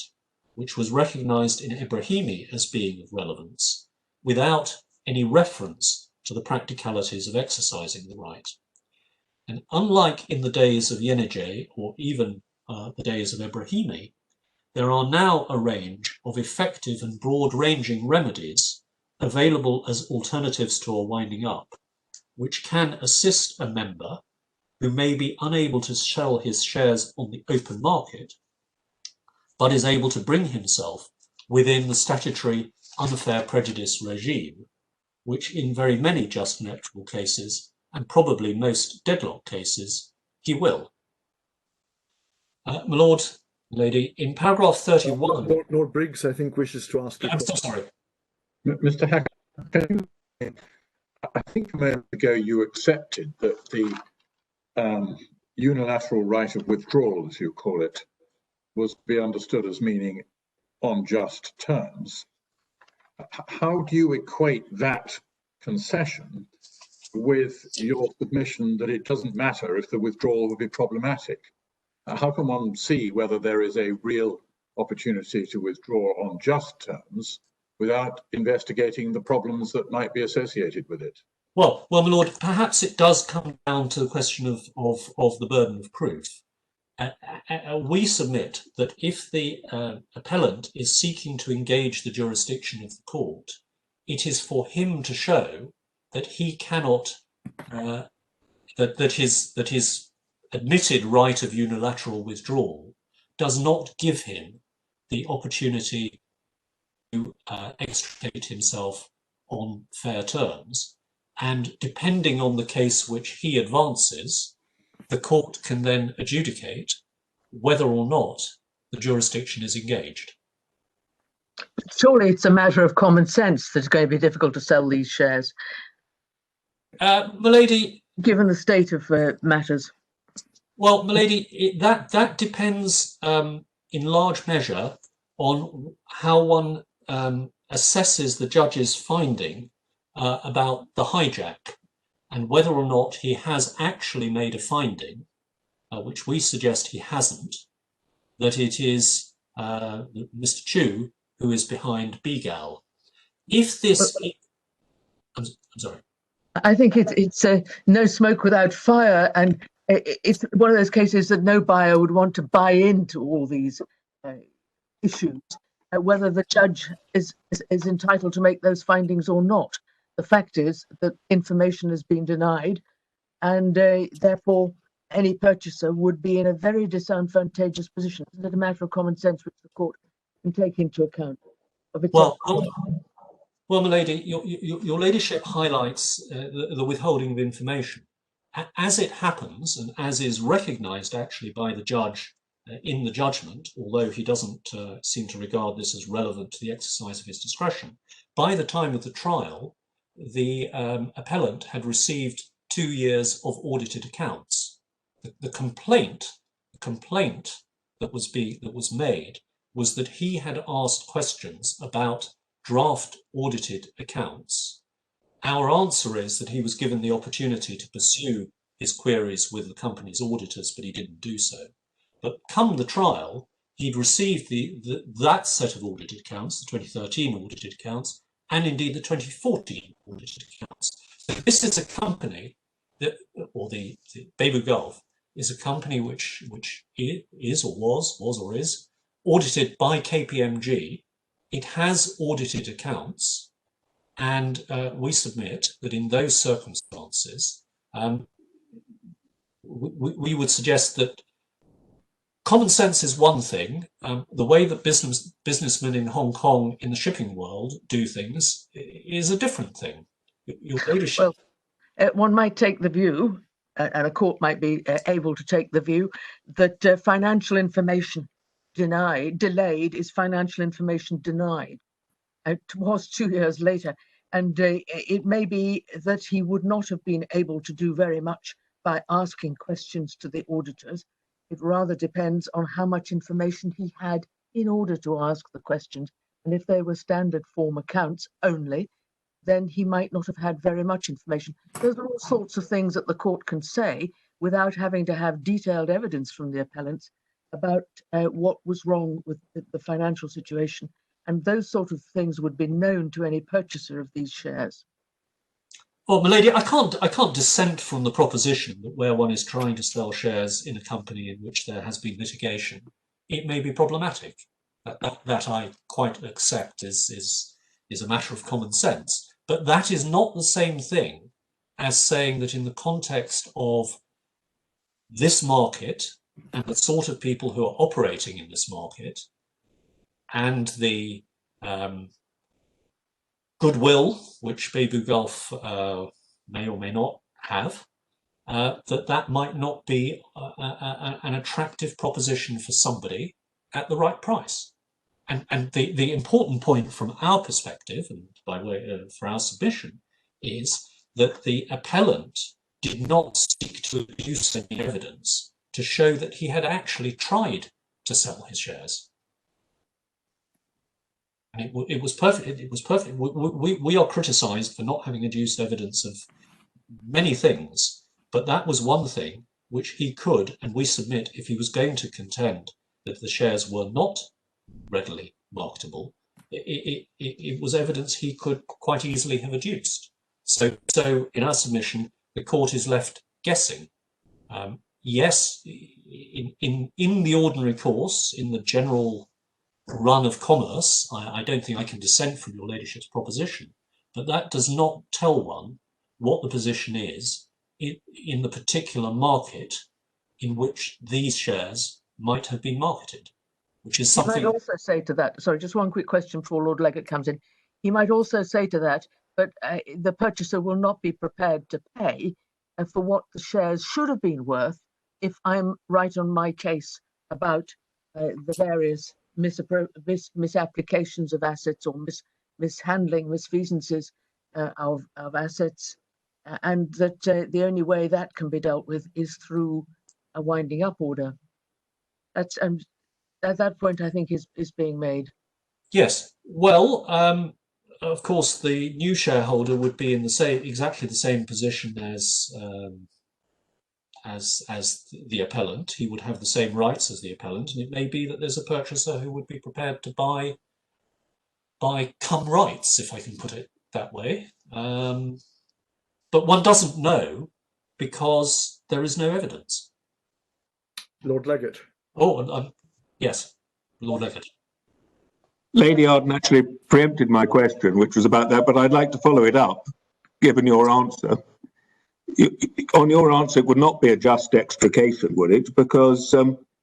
which was recognised in Ibrahimi as being of relevance, without any reference to the practicalities of exercising the right. And unlike in the days of Yenijeh, or even the days of Ibrahimi, there are now a range of effective and broad-ranging remedies available as alternatives to a winding up, which can assist a member who may be unable to sell his shares on the open market, but is able to bring himself within the statutory unfair prejudice regime, which in very many just and equitable cases, and probably most deadlock cases, he will. My Lord, Lady, in paragraph 31... Lord Briggs, I think, wishes to ask a I'm question. so sorry. Mr. Hackett, I think a moment ago you accepted that the unilateral right of withdrawal, as you call it, was to be understood as meaning on just terms. How do you equate that concession with your submission that it doesn't matter if the withdrawal would be problematic? How can one see whether there is a real opportunity to withdraw on just terms without investigating the problems that might be associated with it? Well, my Lord, perhaps it does come down to the question of the burden of proof. We submit that if the appellant is seeking to engage the jurisdiction of the court, it is for him to show that he cannot, that his admitted right of unilateral withdrawal does not give him the opportunity to extricate himself on fair terms. And depending on the case which he advances, the court can then adjudicate whether or not the jurisdiction is engaged. Surely it's a matter of common sense that it's going to be difficult to sell these shares. My Lady, given the state of matters. Well, my Lady, that depends in large measure on how one assesses the judge's finding about the hijack, and whether or not he has actually made a finding, which we suggest he hasn't, that it is Mr. Chu who is behind Begal. If this... I'm sorry. I think it's no smoke without fire, and it's one of those cases that no buyer would want to buy into all these issues, whether the judge is entitled to make those findings or not. The fact is that information has been denied, and therefore any purchaser would be in a very disadvantageous position. It's a matter of common sense which the court can take into account. Well, my Lady, your Ladyship highlights the withholding of information. As it happens, and as is recognised actually by the judge in the judgment, although he doesn't seem to regard this as relevant to the exercise of his discretion, by the time of the trial, the appellant had received 2 years of audited accounts. The complaint that was made was that he had asked questions about draft audited accounts. Our answer is that he was given the opportunity to pursue his queries with the company's auditors, but he didn't do so. But come the trial, he'd received that set of audited accounts, the 2013 audited accounts, and indeed the 2014 audited accounts. So this is a company that, or the Bebu Gulf, is a company which is or was or is audited by KPMG. It has audited accounts, and we submit that in those circumstances, we would suggest that common sense is one thing. The way that businessmen in Hong Kong in the shipping world do things is a different thing. Your Ladyship. Well, one might take the view, and a court might be able to take the view, that financial information delayed is financial information denied. It was 2 years later, and it may be that he would not have been able to do very much by asking questions to the auditors. It rather depends on how much information he had in order to ask the questions. And if they were standard form accounts only, then he might not have had very much information. Those are all sorts of things that the court can say without having to have detailed evidence from the appellants about what was wrong with the financial situation. And those sort of things would be known to any purchaser of these shares. Well, my Lady, I can't dissent from the proposition that where one is trying to sell shares in a company in which there has been litigation, it may be problematic. That I quite accept is a matter of common sense. But that is not the same thing as saying that in the context of this market and the sort of people who are operating in this market and the goodwill which Babu Gulf may or may not have, that might not be an attractive proposition for somebody at the right price. And the important point from our perspective, and by way for our submission, is that the appellant did not seek to produce any evidence to show that he had actually tried to sell his shares. And it was perfect. It was perfect. We are criticised for not having adduced evidence of many things, but that was one thing which he could, and we submit, if he was going to contend that the shares were not readily marketable, it was evidence he could quite easily have adduced. So in our submission, the court is left guessing. Yes, in the ordinary course, in the general run of commerce, I don't think I can dissent from your ladyship's proposition, but that does not tell one what the position is in the particular market in which these shares might have been marketed, which is something. He might also say to that, sorry, just one quick question before Lord Leggett comes in. He might also say to that, but the purchaser will not be prepared to pay for what the shares should have been worth if I'm right on my case about the various misapplications of assets or mishandling, misfeasances of assets, and that the only way that can be dealt with is through a winding up order. That's at that point, I think, is being made. Yes. Well, of course, the new shareholder would be in exactly the same position as the appellant. He would have the same rights as the appellant, and it may be that there's a purchaser who would be prepared to buy come rights, if I can put it that way. But one doesn't know because there is no evidence. Lord Leggett. Oh, yes, Lord Leggett. Lady Arden actually preempted my question, which was about that, but I'd like to follow it up, given your answer. On your answer, it would not be a just extrication, would it? Because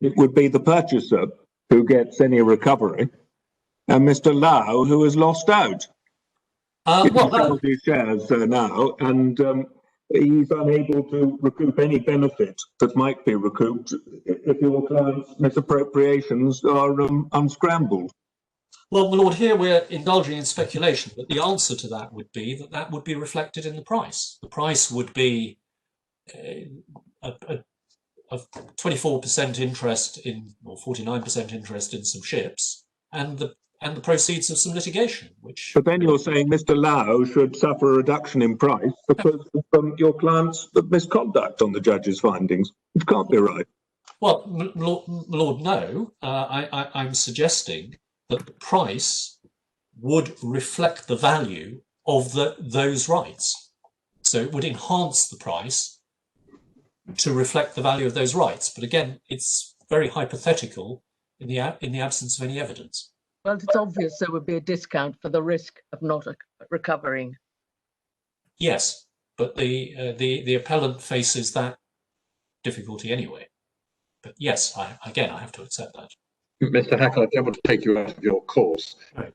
it would be the purchaser who gets any recovery, and Mr. Lau who has lost out. He sells his shares now, and he's unable to recoup any benefit that might be recouped if your client's misappropriations are unscrambled. Well, my lord, here we're indulging in speculation, but the answer to that would be that would be reflected in the price. The price would be a 24% interest in, or 49% interest in some ships, and the proceeds of some litigation. But then you're saying Mr. Lau should suffer a reduction in price because of your client's misconduct on the judge's findings, which can't be right. Well, my lord, no. I'm suggesting that the price would reflect the value of those rights. So it would enhance the price to reflect the value of those rights. But again, it's very hypothetical in the absence of any evidence. Well, it's obvious there would be a discount for the risk of not recovering. Yes, but the appellant faces that difficulty anyway. But yes, I have to accept that. Mr. Hackle, I don't want to take you out of your course. Right.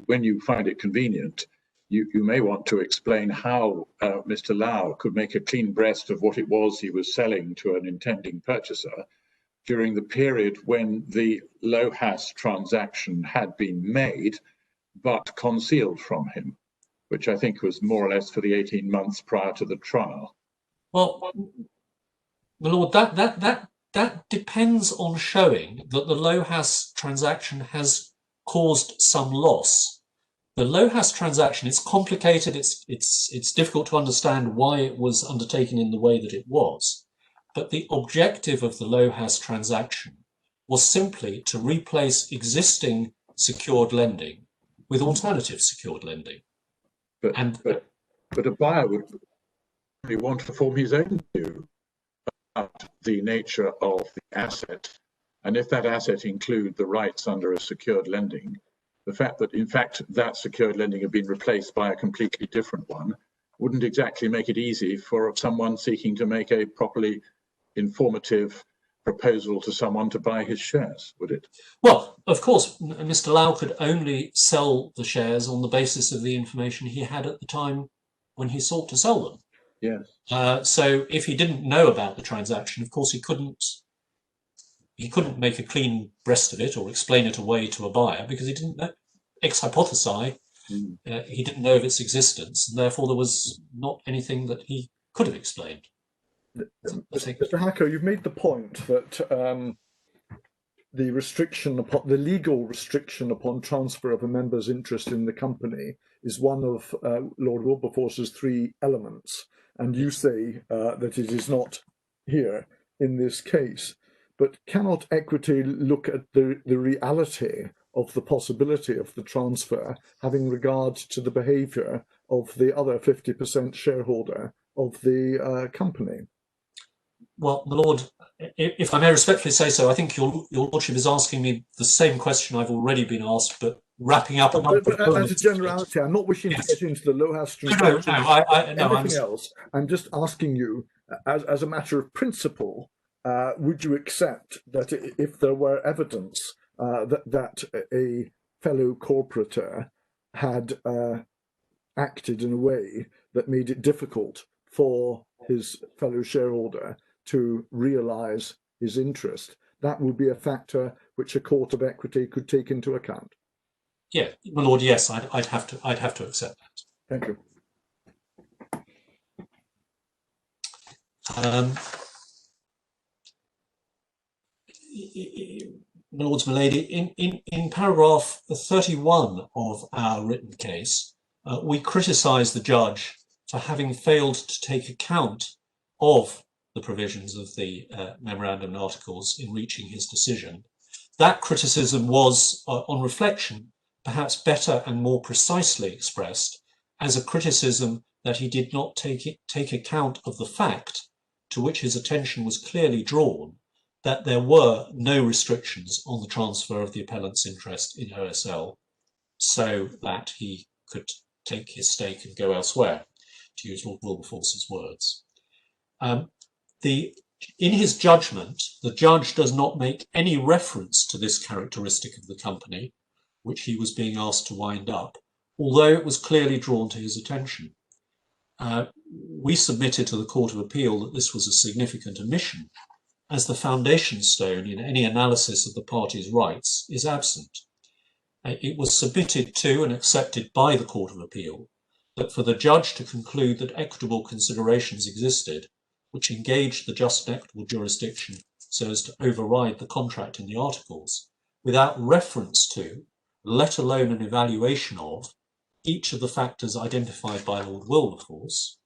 When you find it convenient, you may want to explain how Mr. Lau could make a clean breast of what it was he was selling to an intending purchaser during the period when the Lohas transaction had been made, but concealed from him, which I think was more or less for the 18 months prior to the trial. Well, my lord, that depends on showing that the Lohas transaction has caused some loss. The Lohas transaction, it's complicated, it's difficult to understand why it was undertaken in the way that it was. But the objective of the Lohas transaction was simply to replace existing secured lending with alternative secured lending. But a buyer would really want to form his own view about the nature of the asset And if that asset include the rights under a secured lending, the fact that in fact that secured lending had been replaced by a completely different one wouldn't exactly make it easy for someone seeking to make a properly informative proposal to someone to buy his shares, would it? Well, of course, Mr. Lau could only sell the shares on the basis of the information he had at the time when he sought to sell them. Yes. So if he didn't know about the transaction, of course, he couldn't make a clean breast of it or explain it away to a buyer, because he didn't know, ex hypothesi, he didn't know of its existence, and therefore there was not anything that he could have explained. Mr. Hacker, you've made the point that the restriction upon the legal restriction upon transfer of a member's interest in the company is one of Lord Wilberforce's 3 elements, and you say that it is not here in this case. But cannot equity look at the reality of the possibility of the transfer, having regard to the behaviour of the other 50% shareholder of the company? Well, my lord, if I may respectfully say so, I think your lordship is asking me the same question I've already been asked, but wrapping up. But as a generality, I'm not wishing to get into the Lohastron anything else. I'm just asking you, as a matter of principle, would you accept that if there were evidence that a fellow corporator had acted in a way that made it difficult for his fellow shareholder to realise his interest, that would be a factor which a court of equity could take into account? Yeah, my lord, yes, I'd have to accept that. Thank you. My lords, my lady, in paragraph 31 of our written case, we criticise the judge for having failed to take account of the provisions of the memorandum and articles in reaching his decision. That criticism was, on reflection, perhaps better and more precisely expressed as a criticism that he did not take account of the fact, to which his attention was clearly drawn, that there were no restrictions on the transfer of the appellant's interest in OSL, so that he could take his stake and go elsewhere, to use Lord Wilberforce's words. In his judgment, the judge does not make any reference to this characteristic of the company, which he was being asked to wind up, although it was clearly drawn to his attention. We submitted to the Court of Appeal that this was a significant omission, as the foundation stone in any analysis of the parties' rights is absent. It was submitted to and accepted by the Court of Appeal that for the judge to conclude that equitable considerations existed, which engaged the just and equitable jurisdiction so as to override the contract in the articles, without reference to, let alone an evaluation of, each of the factors identified by Lord Wilberforce,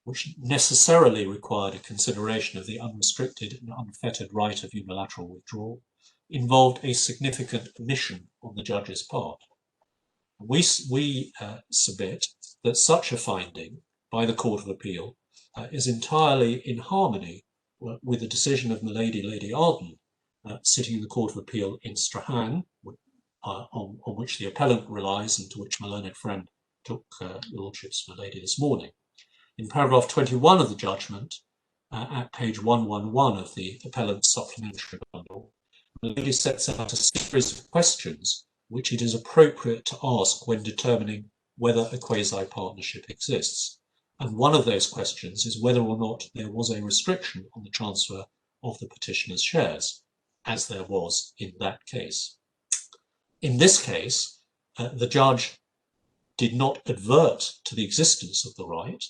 which necessarily required a consideration of the unrestricted and unfettered right of unilateral withdrawal, involved a significant omission on the judge's part. We submit that such a finding by the Court of Appeal is entirely in harmony with the decision of Lady Arden, sitting in the Court of Appeal in Strahan, on which the appellant relies and to which my learned friend took your lordship's lady this morning. In paragraph 21 of the judgment, at page 111 of the appellant's supplementary bundle, the lady sets out a series of questions which it is appropriate to ask when determining whether a quasi-partnership exists. And one of those questions is whether or not there was a restriction on the transfer of the petitioner's shares, as there was in that case. In this case, the judge did not advert to the existence of the right,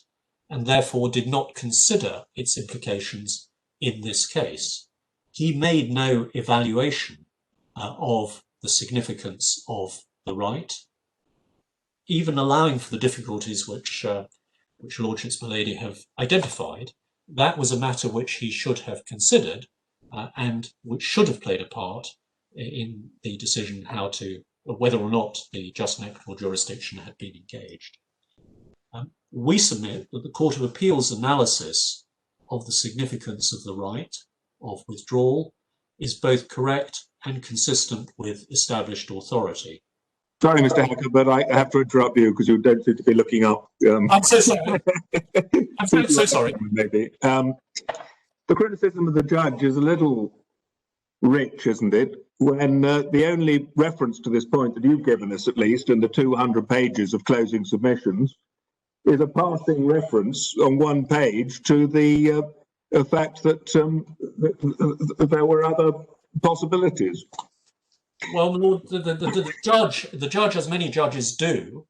and therefore did not consider its implications in this case. He made no evaluation of the significance of the right, even allowing for the difficulties which Lordships, my lady, have identified. That was a matter which he should have considered and which should have played a part in the decision whether or not the just and equitable jurisdiction had been engaged. We submit that the Court of Appeal's analysis of the significance of the right of withdrawal is both correct and consistent with established authority. Sorry, Mr. Hacker, but I have to interrupt you because you don't seem to be looking up. I'm so sorry. I'm so sorry. Maybe. The criticism of the judge is a little rich, isn't it? When the only reference to this point that you've given us, at least, in the 200 pages of closing submissions, is a passing reference on one page to the fact that there were other possibilities. Well, Lord, the judge, as many judges do,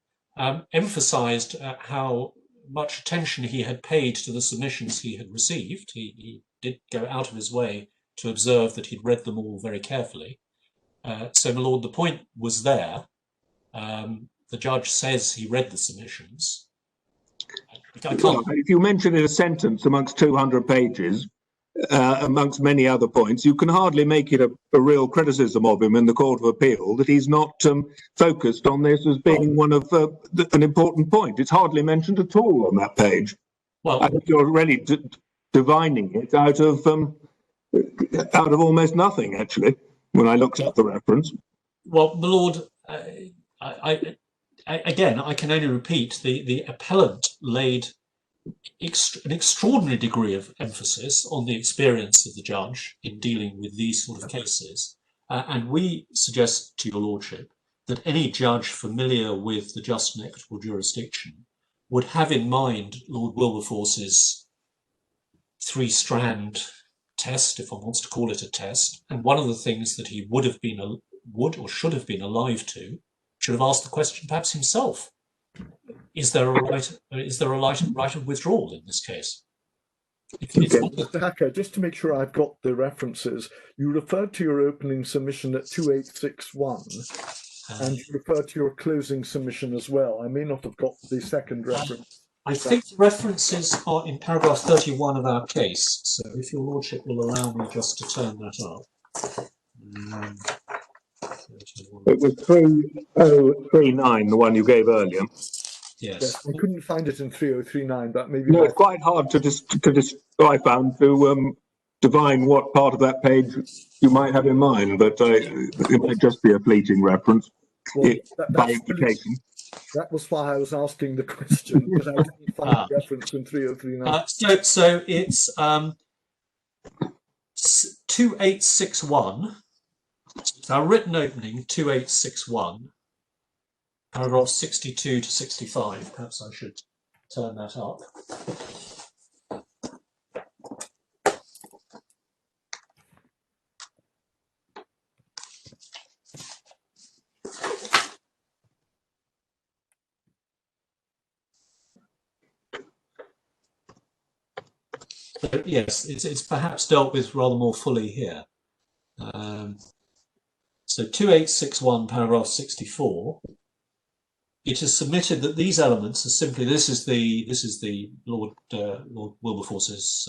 emphasised how much attention he had paid to the submissions he had received. He did go out of his way to observe that he'd read them all very carefully. So, my lord, the point was there. The judge says he read the submissions. Well, if you mention in a sentence amongst 200 pages, amongst many other points, you can hardly make it a real criticism of him in the Court of Appeal that he's not focused on this as being one of an important point. It's hardly mentioned at all on that page. Well, I think you're really divining it out of almost nothing, actually, when I looked at the reference. Well, my lord, again, I can only repeat, the appellant laid an extraordinary degree of emphasis on the experience of the judge in dealing with these sort of cases. And we suggest to your lordship that any judge familiar with the just and equitable jurisdiction would have in mind Lord Wilberforce's three-strand test, if one wants to call it a test. And one of the things that he would or should have been alive to, should have asked the question perhaps himself. Is there a right of withdrawal in this case? Mr. Hacker, just to make sure I've got the references, you referred to your opening submission at 2861, and you referred to your closing submission as well. I may not have got the second reference. I think the references are in paragraph 31 of our case, so if your lordship will allow me just to turn that up. It was 3039, the one you gave earlier. Yes. I couldn't find it in 3039. That maybe. No, it's quite hard I found to divine what part of that page you might have in mind, but it might just be a fleeting reference. Well, by implication. That was why I was asking the question, because I didn't find the reference in 3039. So it's 2861. It's our written opening, 2861. Paragraph 62 to 65. Perhaps I should turn that up. So, yes, it's perhaps dealt with rather more fully here. So 2861, paragraph 64. It is submitted that these elements are simply, this is the Lord Wilberforce's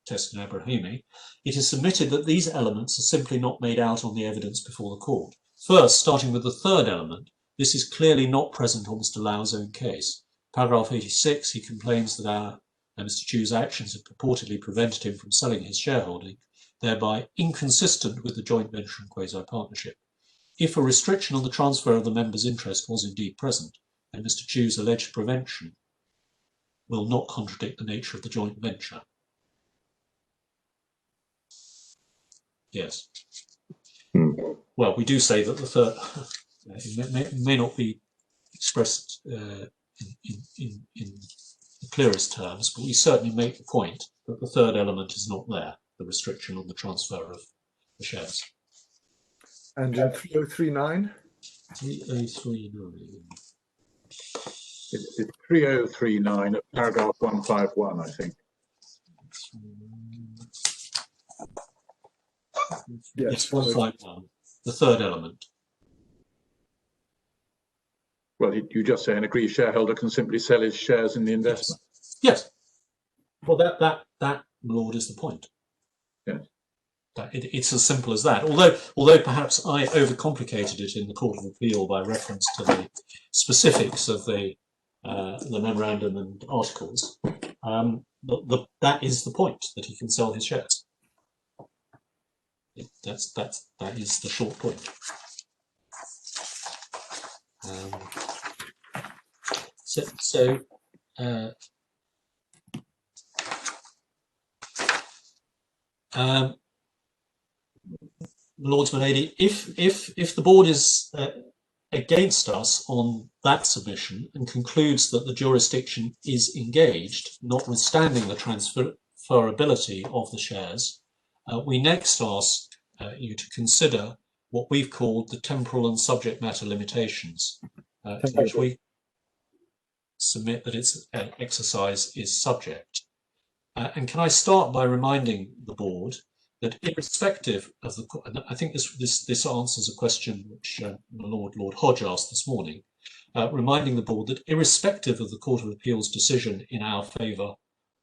test in Abrahami. It is submitted that these elements are simply not made out on the evidence before the court. First, starting with the third element, this is clearly not present on Mr. Lau's own case. Paragraph 86, he complains that Mr. Chu's actions have purportedly prevented him from selling his shareholding, thereby inconsistent with the joint venture and quasi-partnership. If a restriction on the transfer of the member's interest was indeed present, then Mr. Chu's alleged prevention will not contradict the nature of the joint venture. Yes. Well, we do say that the third it may not be expressed in the clearest terms, but we certainly make the point that the third element is not there, the restriction on the transfer of the shares. And in 3039? 3039. It's 3039 at paragraph 151, I think. Yes, 151. The third element. Well, you just say an aggrieved shareholder can simply sell his shares in the investment. Yes. Well, that, my lord, is the point. Yes. It's as simple as that. Although perhaps I overcomplicated it in the Court of Appeal by reference to the specifics of the memorandum and articles, that is the point, that he can sell his shares. That is the short point. Lords, my lady, if the board is against us on that submission and concludes that the jurisdiction is engaged, notwithstanding the transferability of the shares, we next ask you to consider what we've called the temporal and subject matter limitations, to which we submit that its exercise is subject. And can I start by reminding the board that irrespective of the, and I think this answers a question which Lord Hodge asked this morning, reminding the board that irrespective of the Court of Appeal's decision in our favour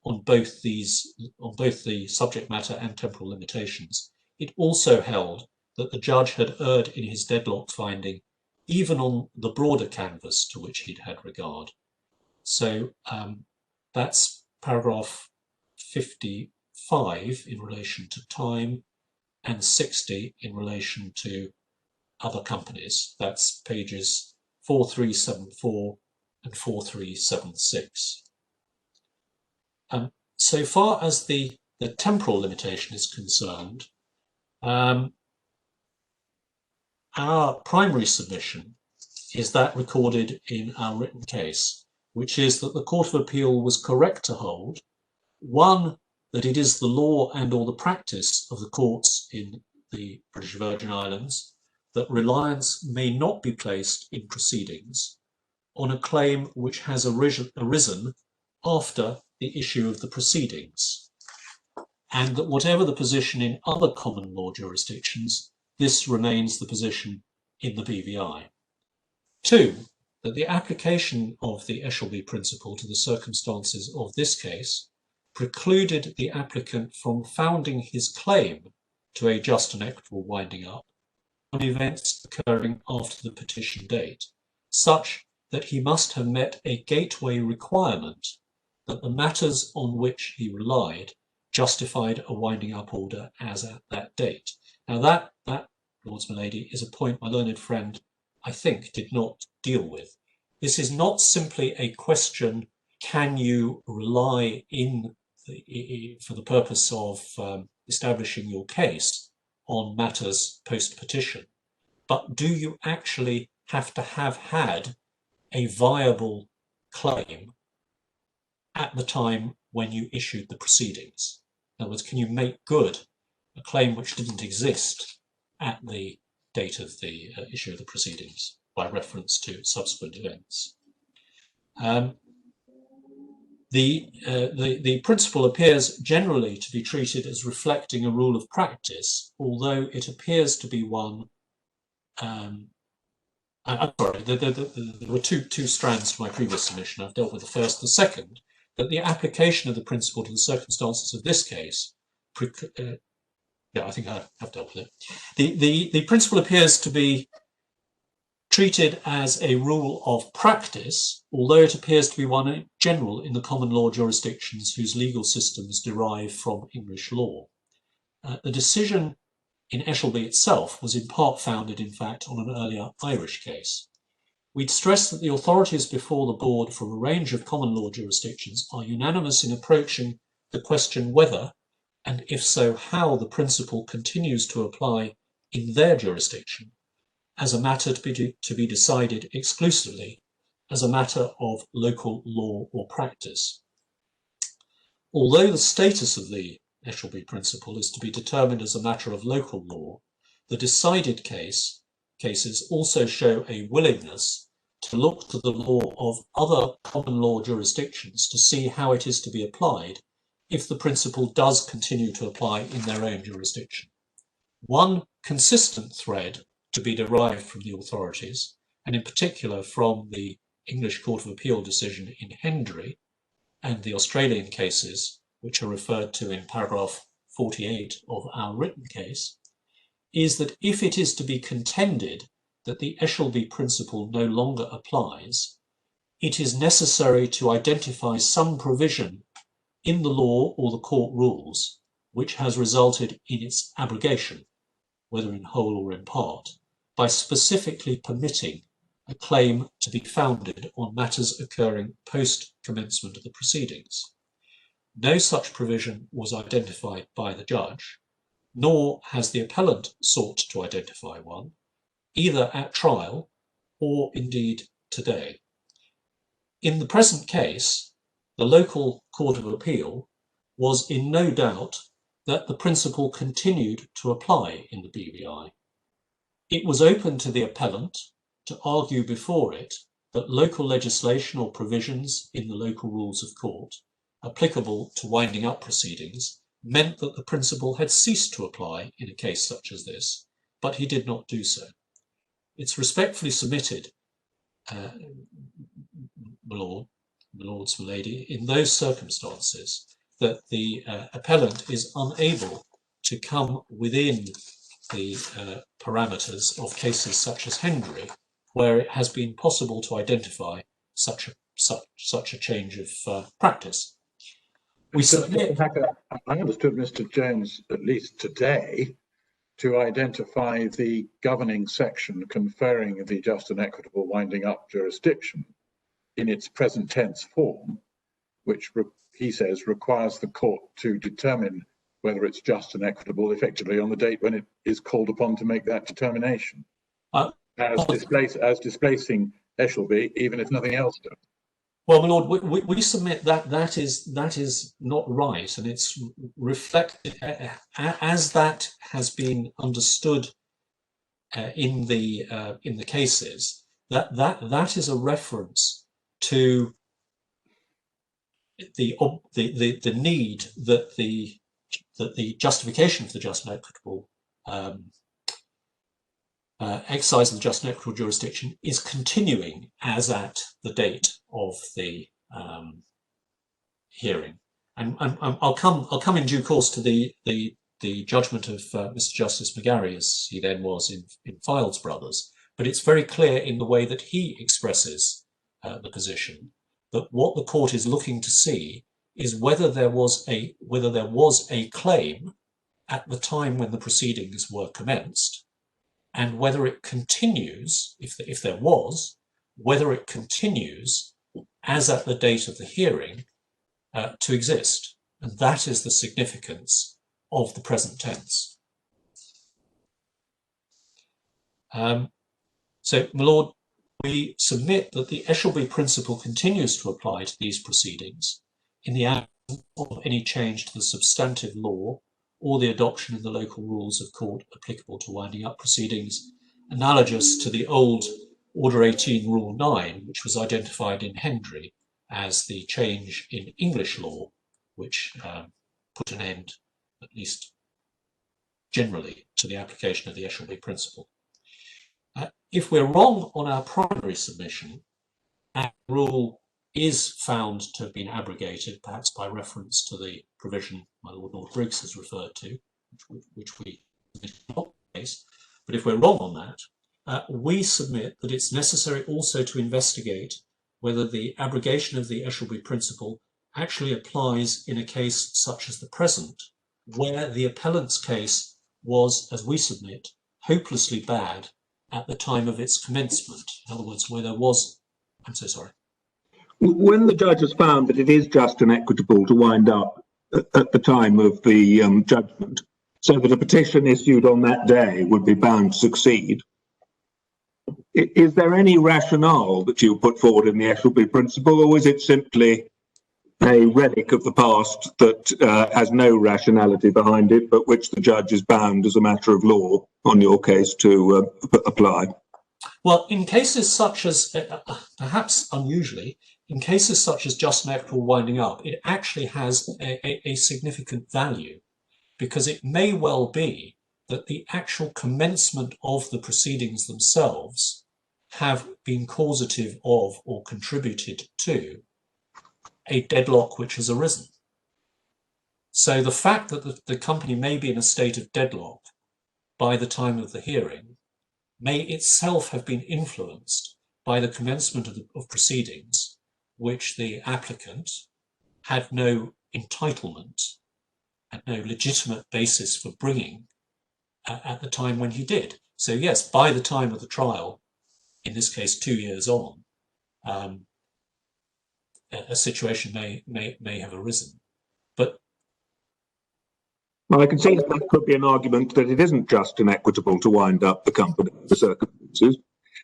on both the subject matter and temporal limitations, it also held that the judge had erred in his deadlock finding, even on the broader canvas to which he'd had regard. So that's paragraph 55 in relation to time and 60 in relation to other companies. That's pages 4374 and 4376. So far as the temporal limitation is concerned, our primary submission is that recorded in our written case, which is that the Court of Appeal was correct to hold, one, that it is the law and or the practice of the courts in the British Virgin Islands that reliance may not be placed in proceedings on a claim which has arisen after the issue of the proceedings, and that whatever the position in other common law jurisdictions, this remains the position in the BVI. Two, that the application of the Eshelby principle to the circumstances of this case precluded the applicant from founding his claim to a just and equitable winding up on events occurring after the petition date, such that he must have met a gateway requirement that the matters on which he relied justified a winding up order as at that date. Now that, Lords my lady, is a point my learned friend, I think, did not deal with. This is not simply a question, can you rely for the purpose of establishing your case on matters post-petition, but do you actually have to have had a viable claim at the time when you issued the proceedings? In other words, can you make good a claim which didn't exist at the date of the issue of the proceedings by reference to subsequent events? The principle appears generally to be treated as reflecting a rule of practice, although it appears to be one. I'm sorry, there were two strands to my previous submission. I've dealt with the first. The second, that the application of the principle to the circumstances of this case, I think I have dealt with it. The principle appears to be treated as a rule of practice, although it appears to be one general in the common law jurisdictions whose legal systems derive from English law. The decision in Eshelby itself was in part founded, in fact, on an earlier Irish case. We'd stress that the authorities before the board from a range of common law jurisdictions are unanimous in approaching the question whether, and if so, how the principle continues to apply in their jurisdiction as a matter to be decided exclusively as a matter of local law or practice. Although the status of the Eshelby principle is to be determined as a matter of local law, the decided cases also show a willingness to look to the law of other common law jurisdictions to see how it is to be applied if the principle does continue to apply in their own jurisdiction. One consistent thread to be derived from the authorities, and in particular from the English Court of Appeal decision in Hendry and the Australian cases, which are referred to in paragraph 48 of our written case, is that if it is to be contended that the Eshelby principle no longer applies, it is necessary to identify some provision in the law or the court rules which has resulted in its abrogation. whether in whole or in part, by specifically permitting a claim to be founded on matters occurring post-commencement of the proceedings. No such provision was identified by the judge, nor has the appellant sought to identify one, either at trial or indeed today. In the present case, the local Court of Appeal was in no doubt that the principle continued to apply in the BVI. It was open to the appellant to argue before it that local legislation or provisions in the local rules of court applicable to winding up proceedings meant that the principle had ceased to apply in a case such as this, but he did not do so. It's respectfully submitted, my lords, my lady, in those circumstances that the appellant is unable to come within the parameters of cases such as Hendry, where it has been possible to identify such a change of practice. We submit. I understood Mr. Jones, at least today, to identify the governing section conferring the just and equitable winding up jurisdiction in its present tense form, which he says requires the court to determine whether it's just and equitable effectively on the date when it is called upon to make that determination, as displacing Eshelby, even if nothing else does. Well, my lord, we submit that that is not right, and it's reflected as that has been understood in the cases. That is a reference to the need that the justification for the just and equitable exercise of the just and equitable jurisdiction is continuing as at the date of the hearing, and I'll come in due course to the judgment of Mr. Justice McGarry, as he then was in Files Brothers. But it's very clear in the way that he expresses the position that what the court is looking to see is whether there was a claim at the time when the proceedings were commenced, and whether it continues, if there was, whether it continues as at the date of the hearing to exist. And that is the significance of the present tense. So, my lord, we submit that the Eshelby principle continues to apply to these proceedings in the absence of any change to the substantive law or the adoption of the local rules of court applicable to winding up proceedings, analogous to the old Order 18 Rule 9, which was identified in Hendry as the change in English law, which put an end, at least generally, to the application of the Eshelby principle. If we're wrong on our primary submission, and the rule is found to have been abrogated, perhaps by reference to the provision my Lord Briggs has referred to, which we submitted not the case, but if we're wrong on that, we submit that it's necessary also to investigate whether the abrogation of the Eshelby principle actually applies in a case such as the present, where the appellant's case was, as we submit, hopelessly bad at the time of its commencement. In other words, where there was, I'm so sorry. When the judge has found that it is just and equitable to wind up at the time of the judgment, so that a petition issued on that day would be bound to succeed, is there any rationale that you put forward in the Eshelby principle, or is it simply a relic of the past that has no rationality behind it, but which the judge is bound as a matter of law on your case to apply? Well, in cases such as, perhaps unusually, in cases such as just and equitable winding up, it actually has a significant value, because it may well be that the actual commencement of the proceedings themselves have been causative of or contributed to a deadlock which has arisen. So the fact that the company may be in a state of deadlock by the time of the hearing may itself have been influenced by the commencement of proceedings which the applicant had no entitlement and no legitimate basis for bringing at the time when he did. So yes, by the time of the trial, in this case 2 years on, a situation may have arisen. But well, I can see that could be an argument that it isn't just inequitable to wind up the company for circumstances,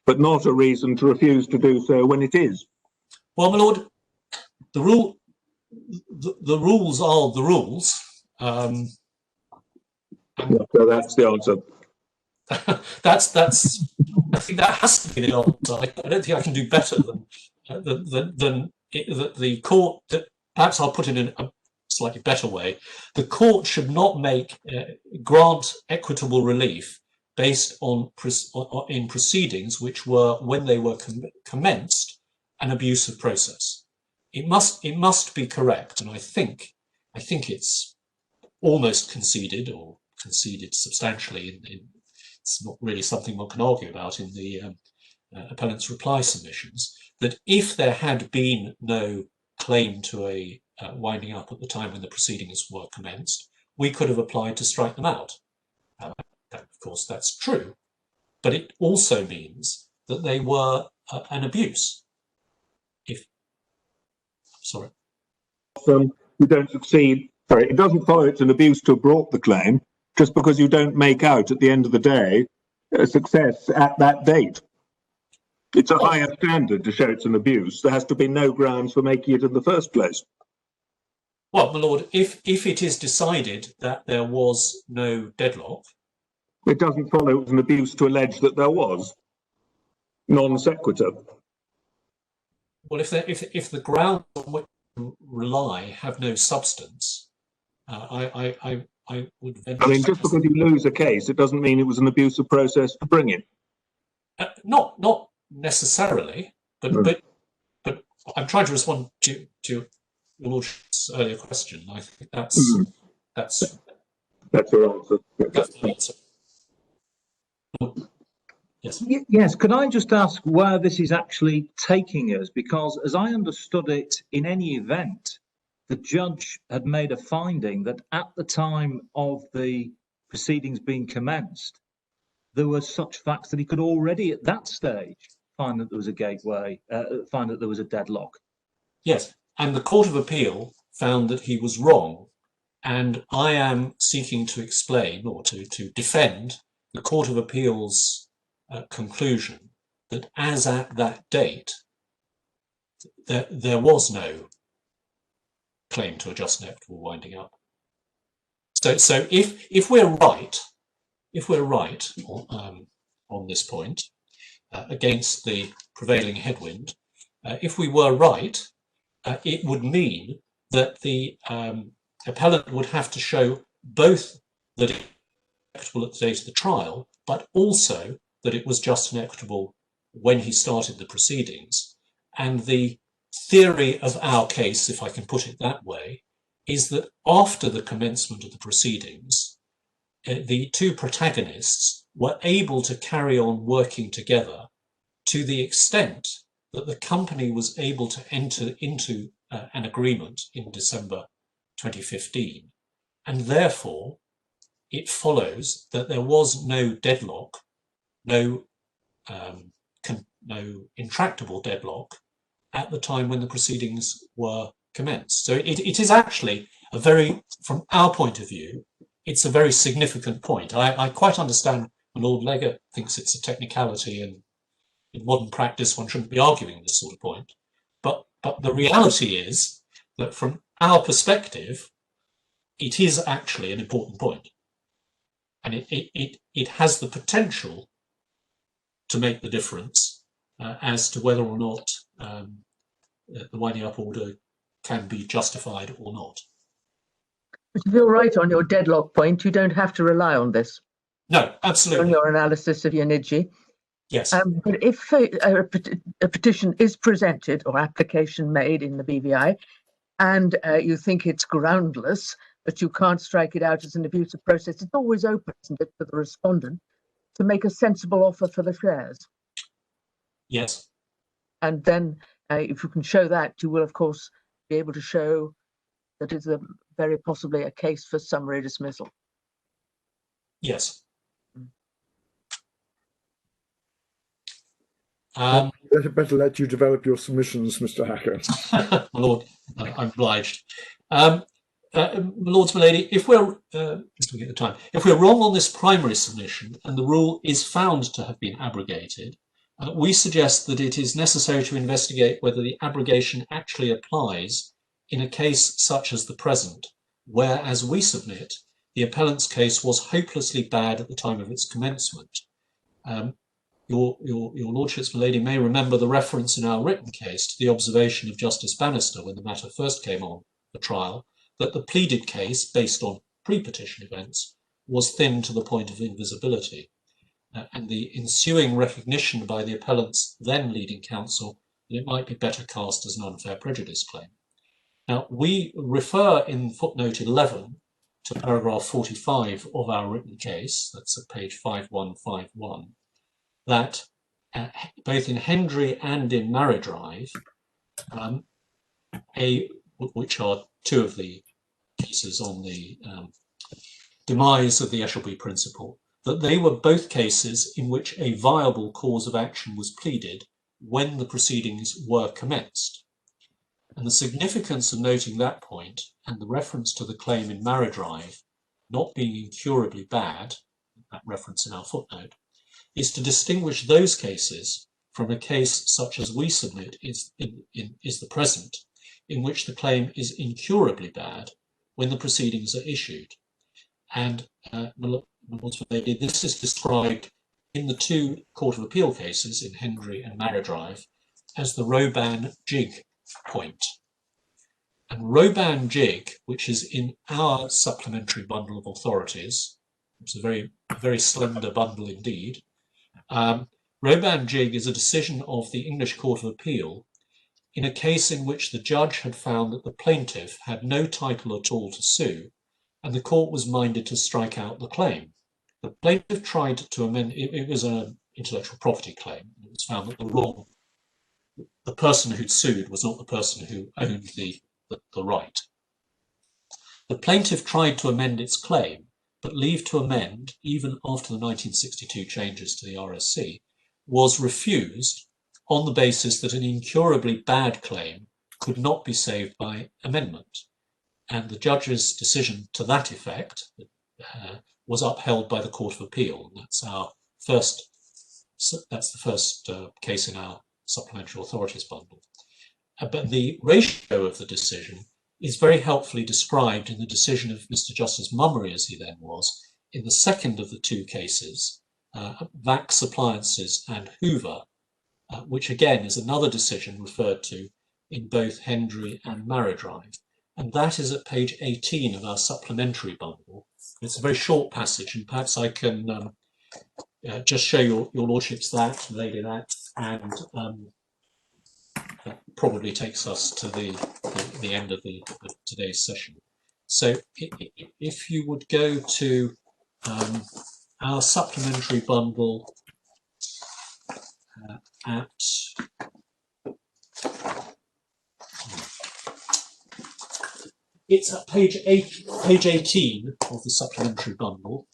but not a reason to refuse to do so when it is. well, my lord, the rules are the rules. So that's the answer. That's. I think that has to be the answer. I don't think I can do better than the court. Perhaps I'll put it in a slightly better way. The court should not grant equitable relief based on in proceedings which were, when they were commenced, an abusive process. It must be correct, and I think it's almost conceded, or conceded substantially. It's not really something one can argue about in the appellant's reply submissions, that if there had been no claim to a winding up at the time when the proceedings were commenced, we could have applied to strike them out. Of course, that's true, but it also means that they were an abuse. You don't succeed. Sorry, it doesn't follow it's an abuse to have brought the claim just because you don't make out at the end of the day a success at that date. It's a higher standard to show it's an abuse. There has to be no grounds for making it in the first place. Well, my lord, if it is decided that there was no deadlock, it doesn't follow it was an abuse to allege that there was. Non sequitur. Well, if the grounds on which you rely have no substance, I would venture. I mean, just because you lose a case, it doesn't mean it was an abusive process to bring it. Not necessarily, but I'm trying to respond to your lordship's earlier question. I think that's your answer. That's the answer. Yes. Yes, could I just ask where this is actually taking us? Because as I understood it, in any event, the judge had made a finding that at the time of the proceedings being commenced, there were such facts that he could already at that stage find that there was a gateway, find that there was a deadlock. Yes, and the Court of Appeal found that he was wrong, and I am seeking to explain or to defend the Court of Appeal's conclusion that as at that date, there was no claim to a just and equitable winding up. So if we're right on this point, against the prevailing headwind, if we were right, it would mean that the appellant would have to show both that it was equitable at the date of the trial, but also that it was just and equitable when he started the proceedings. And the theory of our case, if I can put it that way, is that after the commencement of the proceedings, the two protagonists were able to carry on working together to the extent that the company was able to enter into an agreement in December 2015. And therefore, it follows that there was no deadlock, no intractable deadlock at the time when the proceedings were commenced. So it is actually a very, from our point of view, it's a very significant point. I quite understand when Lord Legger thinks it's a technicality, and in modern practice one shouldn't be arguing this sort of point. But the reality is that from our perspective, it is actually an important point. And it has the potential to make the difference as to whether or not the winding up order can be justified or not. But if you're right on your deadlock point, you don't have to rely on this. No, absolutely. On your analysis of Yanidji. Yes. But if a petition is presented or application made in the BVI and you think it's groundless, but you can't strike it out as an abusive process, it's always open, isn't it, for the respondent to make a sensible offer for the shares. Yes. And then if you can show that, you will, of course, be able to show that it's very possibly a case for summary dismissal. Yes. Better let you develop your submissions, Mr. Hacker. My Lord, I'm obliged. My Lords, my Lady, if we're just looking at the time, if we're wrong on this primary submission and the rule is found to have been abrogated, we suggest that it is necessary to investigate whether the abrogation actually applies in a case such as the present, where, as we submit, the appellant's case was hopelessly bad at the time of its commencement. Your Lordships, my Lady, may remember the reference in our written case to the observation of Justice Bannister when the matter first came on the trial, that the pleaded case, based on pre-petition events, was thin to the point of invisibility. And the ensuing recognition by the appellant's then leading counsel that it might be better cast as an unfair prejudice claim. Now, we refer in footnote 11 to paragraph 45 of our written case, that's at page 5151, that both in Hendry and in Marridrive, which are two of the cases on the demise of the Eshelby principle, that they were both cases in which a viable cause of action was pleaded when the proceedings were commenced. And the significance of noting that point and the reference to the claim in Marridrive not being incurably bad, that reference in our footnote, is to distinguish those cases from a case such as we submit is the present, in which the claim is incurably bad when the proceedings are issued. And this is described in the two Court of Appeal cases in Hendry and Marridrive as the Roban-Jig point. And Roban-Jig, which is in our supplementary bundle of authorities, it's a very slender bundle indeed. Roban-Jig is a decision of the English Court of Appeal in a case in which the judge had found that the plaintiff had no title at all to sue, and the court was minded to strike out the claim. The plaintiff tried to amend, it was an intellectual property claim, and it was found that the person who'd sued was not the person who owned the right. The plaintiff tried to amend its claim, but leave to amend, even after the 1962 changes to the RSC, was refused on the basis that an incurably bad claim could not be saved by amendment. And the judge's decision to that effect was upheld by the Court of Appeal. And that's the first case in our supplementary authorities bundle. But the ratio of the decision is very helpfully described in the decision of Mr. Justice Mummery, as he then was, in the second of the two cases, Vax Appliances and Hoover, which again is another decision referred to in both Hendry and Marridrive. And that is at page 18 of our supplementary bundle. It's a very short passage, and perhaps I can just show your lordships that, lady that, and that probably takes us to the end of today's session. So if you would go to our supplementary bundle at it's at page 18 of the supplementary bundle.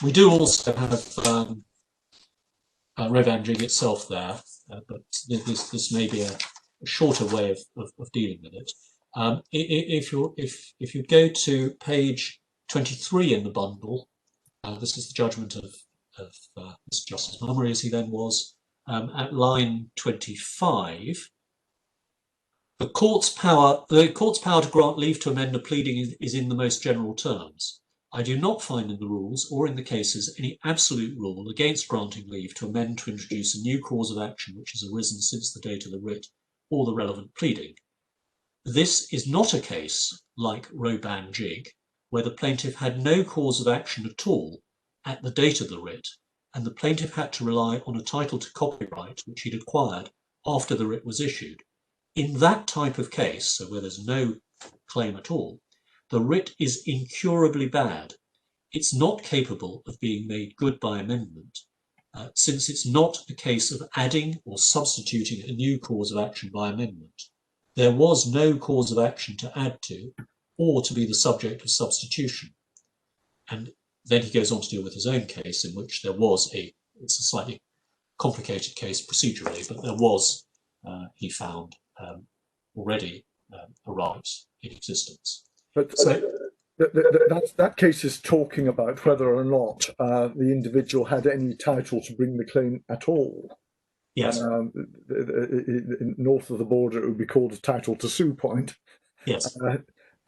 We do also have Roban-Jig itself there, but this may be a shorter way of dealing with it. If you go to page 23 in the bundle, this is the judgment of Mr. Justice Mummery, as he then was, at line 25. The court's power to grant leave to amend a pleading is in the most general terms. I do not find in the rules or in the cases any absolute rule against granting leave to amend to introduce a new cause of action which has arisen since the date of the writ or the relevant pleading. This is not a case like Roban-Jig, where the plaintiff had no cause of action at all at the date of the writ, and the plaintiff had to rely on a title to copyright which he'd acquired after the writ was issued. In that type of case, so where there's no claim at all, the writ is incurably bad. It's not capable of being made good by amendment, since it's not a case of adding or substituting a new cause of action by amendment. There was no cause of action to add to or to be the subject of substitution. And then he goes on to deal with his own case in which there was it's a slightly complicated case procedurally, but there was, he found, already a right in existence. But So, that case is talking about whether or not the individual had any title to bring the claim at all. yes, North of the border, it would be called a title to sue point. yes.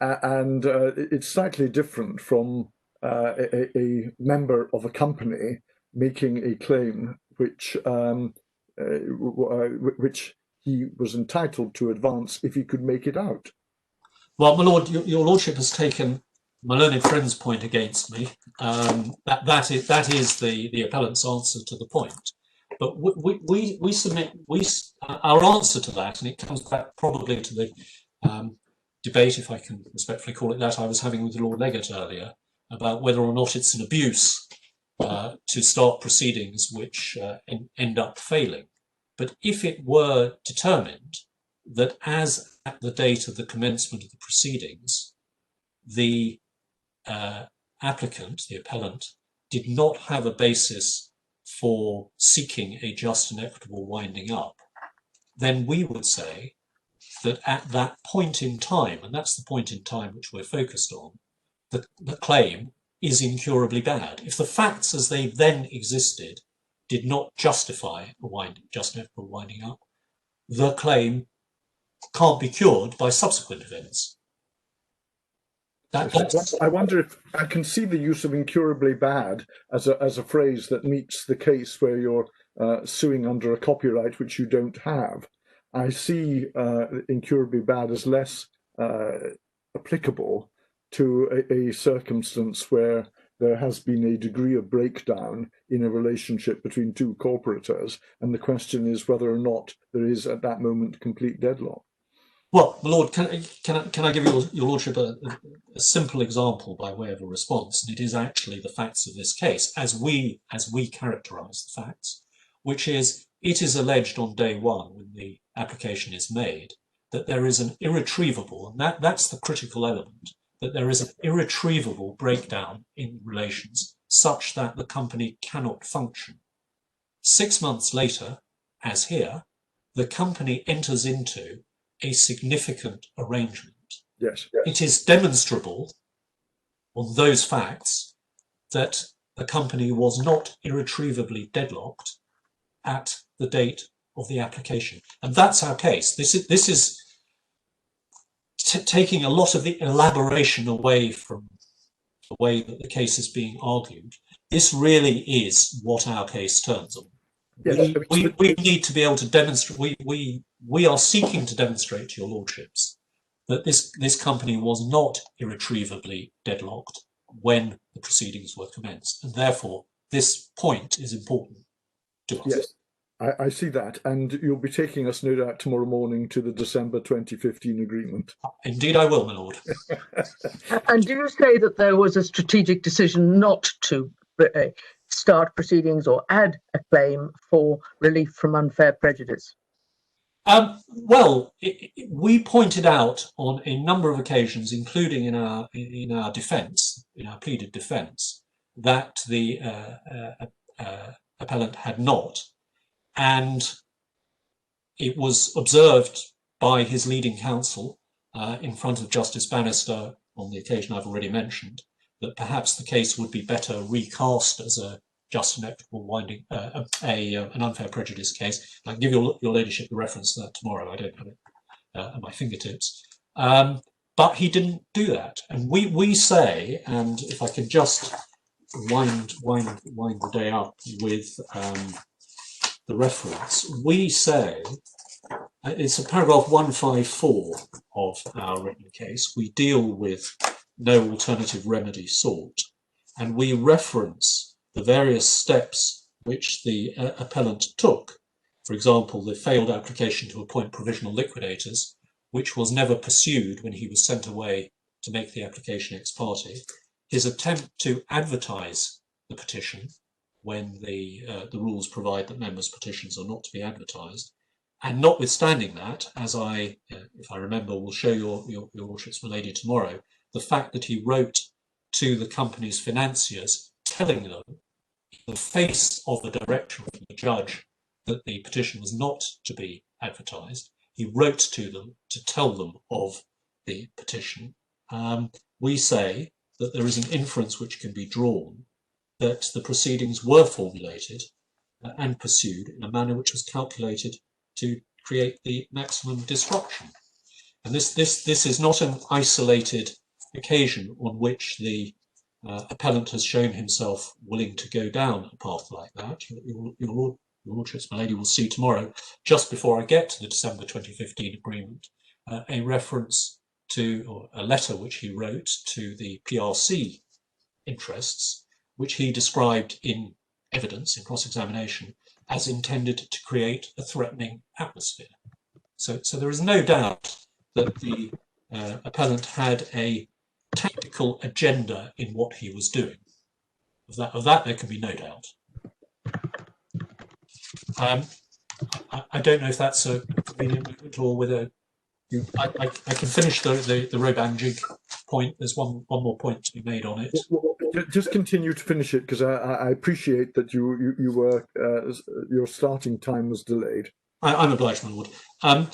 And it's slightly different from a member of a company making a claim which he was entitled to advance if he could make it out. Well, my lord, your lordship has taken my learned friend's point against me. That is the appellant's answer to the point. But we submit our answer to that, and it comes back probably to the debate, if I can respectfully call it that, I was having with the Lord Legate earlier about whether or not it's an abuse to start proceedings which end up failing. But if it were determined that as at the date of the commencement of the proceedings, the applicant, the appellant, did not have a basis for seeking a just and equitable winding up, then we would say that at that point in time, and that's the point in time which we're focused on, the claim is incurably bad. If the facts as they then existed did not justify a just and equitable winding up, the claim can't be cured by subsequent events. I wonder if I can see the use of incurably bad as a phrase that meets the case where you're suing under a copyright which you don't have. I see incurably bad as less applicable to a circumstance where there has been a degree of breakdown in a relationship between two corporators, and the question is whether or not there is at that moment complete deadlock. Well, my lord, can I give your lordship a simple example by way of a response? And it is actually the facts of this case, as we characterise the facts, which is it is alleged on day one when the application is made that there is an irretrievable, and that's the critical element, that there is an irretrievable breakdown in relations such that the company cannot function. 6 months later, as here, the company enters into a significant arrangement. Yes. It is demonstrable on those facts that the company was not irretrievably deadlocked at the date of the application. And that's our case. This is taking a lot of the elaboration away from the way that the case is being argued. This really is what our case turns on. Yes, we need to be able to demonstrate, we are seeking to demonstrate to your lordships that this company was not irretrievably deadlocked when the proceedings were commenced, and therefore this point is important to us. Yes, I see that, and you'll be taking us no doubt tomorrow morning to the December 2015 agreement. Indeed I will, my lord. And do you say that there was a strategic decision not to start proceedings or add a claim for relief from unfair prejudice? Well, we pointed out on a number of occasions, including in our defence, in our pleaded defence, that the appellant had not, and it was observed by his leading counsel in front of Justice Bannister on the occasion I've already mentioned, that perhaps the case would be better recast as a just and equitable winding, an unfair prejudice case. I can give your ladyship the reference to that tomorrow. I don't have it at my fingertips. But he didn't do that. And we say, and if I could just wind the day up with the reference, we say, it's a paragraph 154 of our written case. We deal with no alternative remedy sought, and we reference the various steps which the appellant took. For example, the failed application to appoint provisional liquidators, which was never pursued when he was sent away to make the application ex parte. His attempt to advertise the petition when the rules provide that members' petitions are not to be advertised. And notwithstanding that, as I, if I remember, will show your lordships, my lady, tomorrow, the fact that he wrote to the company's financiers telling them in the face of the direction from the judge that the petition was not to be advertised. He wrote to them to tell them of the petition. We say that there is an inference which can be drawn that the proceedings were formulated and pursued in a manner which was calculated to create the maximum disruption. And this is not an isolated occasion on which the appellant has shown himself willing to go down a path like that. Your Lordships, my lady, will see tomorrow, just before I get to the December 2015 agreement, a reference to, or a letter which he wrote to the PRC interests, which he described in evidence, in cross-examination, as intended to create a threatening atmosphere. So there is no doubt that the appellant had a tactical agenda in what he was doing. Of that there can be no doubt. I don't know if that's a convenient movement or whether I can finish the Roban-Jig point. There's one more point to be made on it. Just continue to finish it, because I appreciate that you were your starting time was delayed. I'm obliged, my lord. My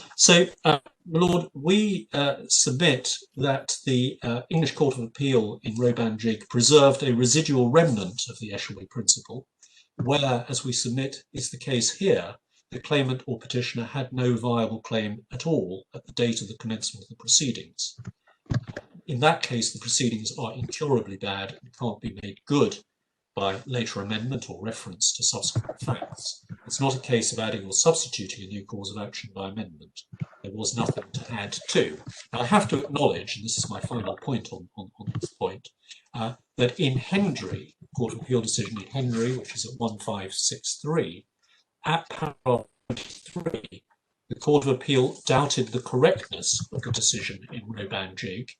lord, we submit that the English Court of Appeal in Roban-Jig preserved a residual remnant of the Eshelby principle, where, as we submit is the case here, the claimant or petitioner had no viable claim at all at the date of the commencement of the proceedings. In that case, the proceedings are incurably bad and can't be made good by later amendment or reference to subsequent facts. It's not a case of adding or substituting a new cause of action by amendment. There was nothing to add to. Now, I have to acknowledge, and this is my final point on this point, that in Hendry, Court of Appeal decision in Hendry, which is at 1563, at paragraph 23, the Court of Appeal doubted the correctness of the decision in Roban-Jig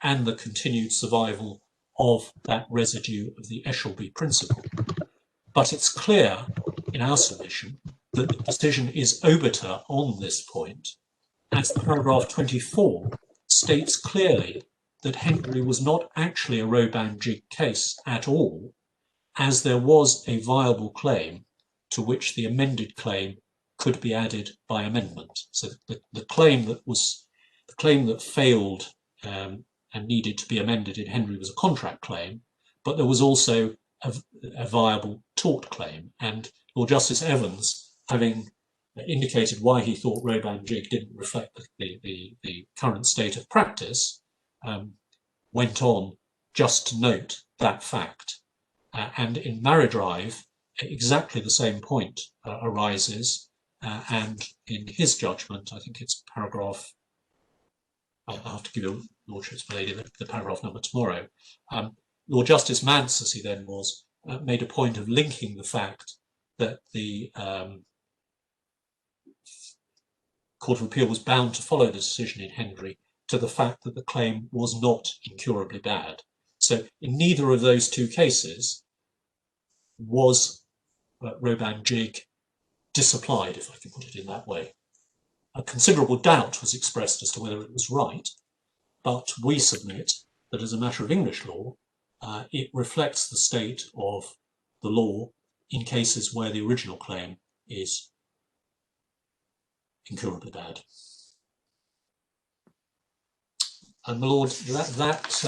and the continued survival of that residue of the Eshelby principle. But it's clear in our submission that the decision is obiter on this point, as paragraph 24 states clearly that Hendry was not actually a Roban-Jig case at all, as there was a viable claim to which the amended claim could be added by amendment. So the claim that failed and needed to be amended in Hendry was a contract claim, but there was also a viable tort claim. And Lord Justice Evans, having indicated why he thought Roban-Jig didn't reflect the current state of practice, went on just to note that fact. And in Marriage-Rive, exactly the same point arises, and in his judgment, I think it's paragraph, I'll have to give you Lordship's lady the paragraph number tomorrow. Lord Justice Mance, as he then was, made a point of linking the fact that the Court of Appeal was bound to follow the decision in Hendry to the fact that the claim was not incurably bad. So in neither of those two cases was Roban-Jig disapplied, if I can put it in that way. A considerable doubt was expressed as to whether it was right, but we submit that as a matter of English law, it reflects the state of the law in cases where the original claim is incurably bad. And my lord, is that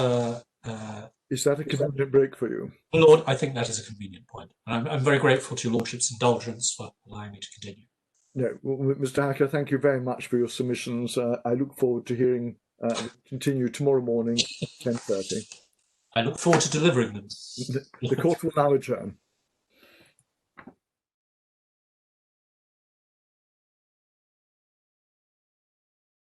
a convenient break for you? My lord, I think that is a convenient point. And I'm very grateful to your lordship's indulgence for allowing me to continue. No, well, Mr. Hacker, thank you very much for your submissions. I look forward to hearing continue tomorrow morning, 10:30. I look forward to delivering them. The court will now adjourn.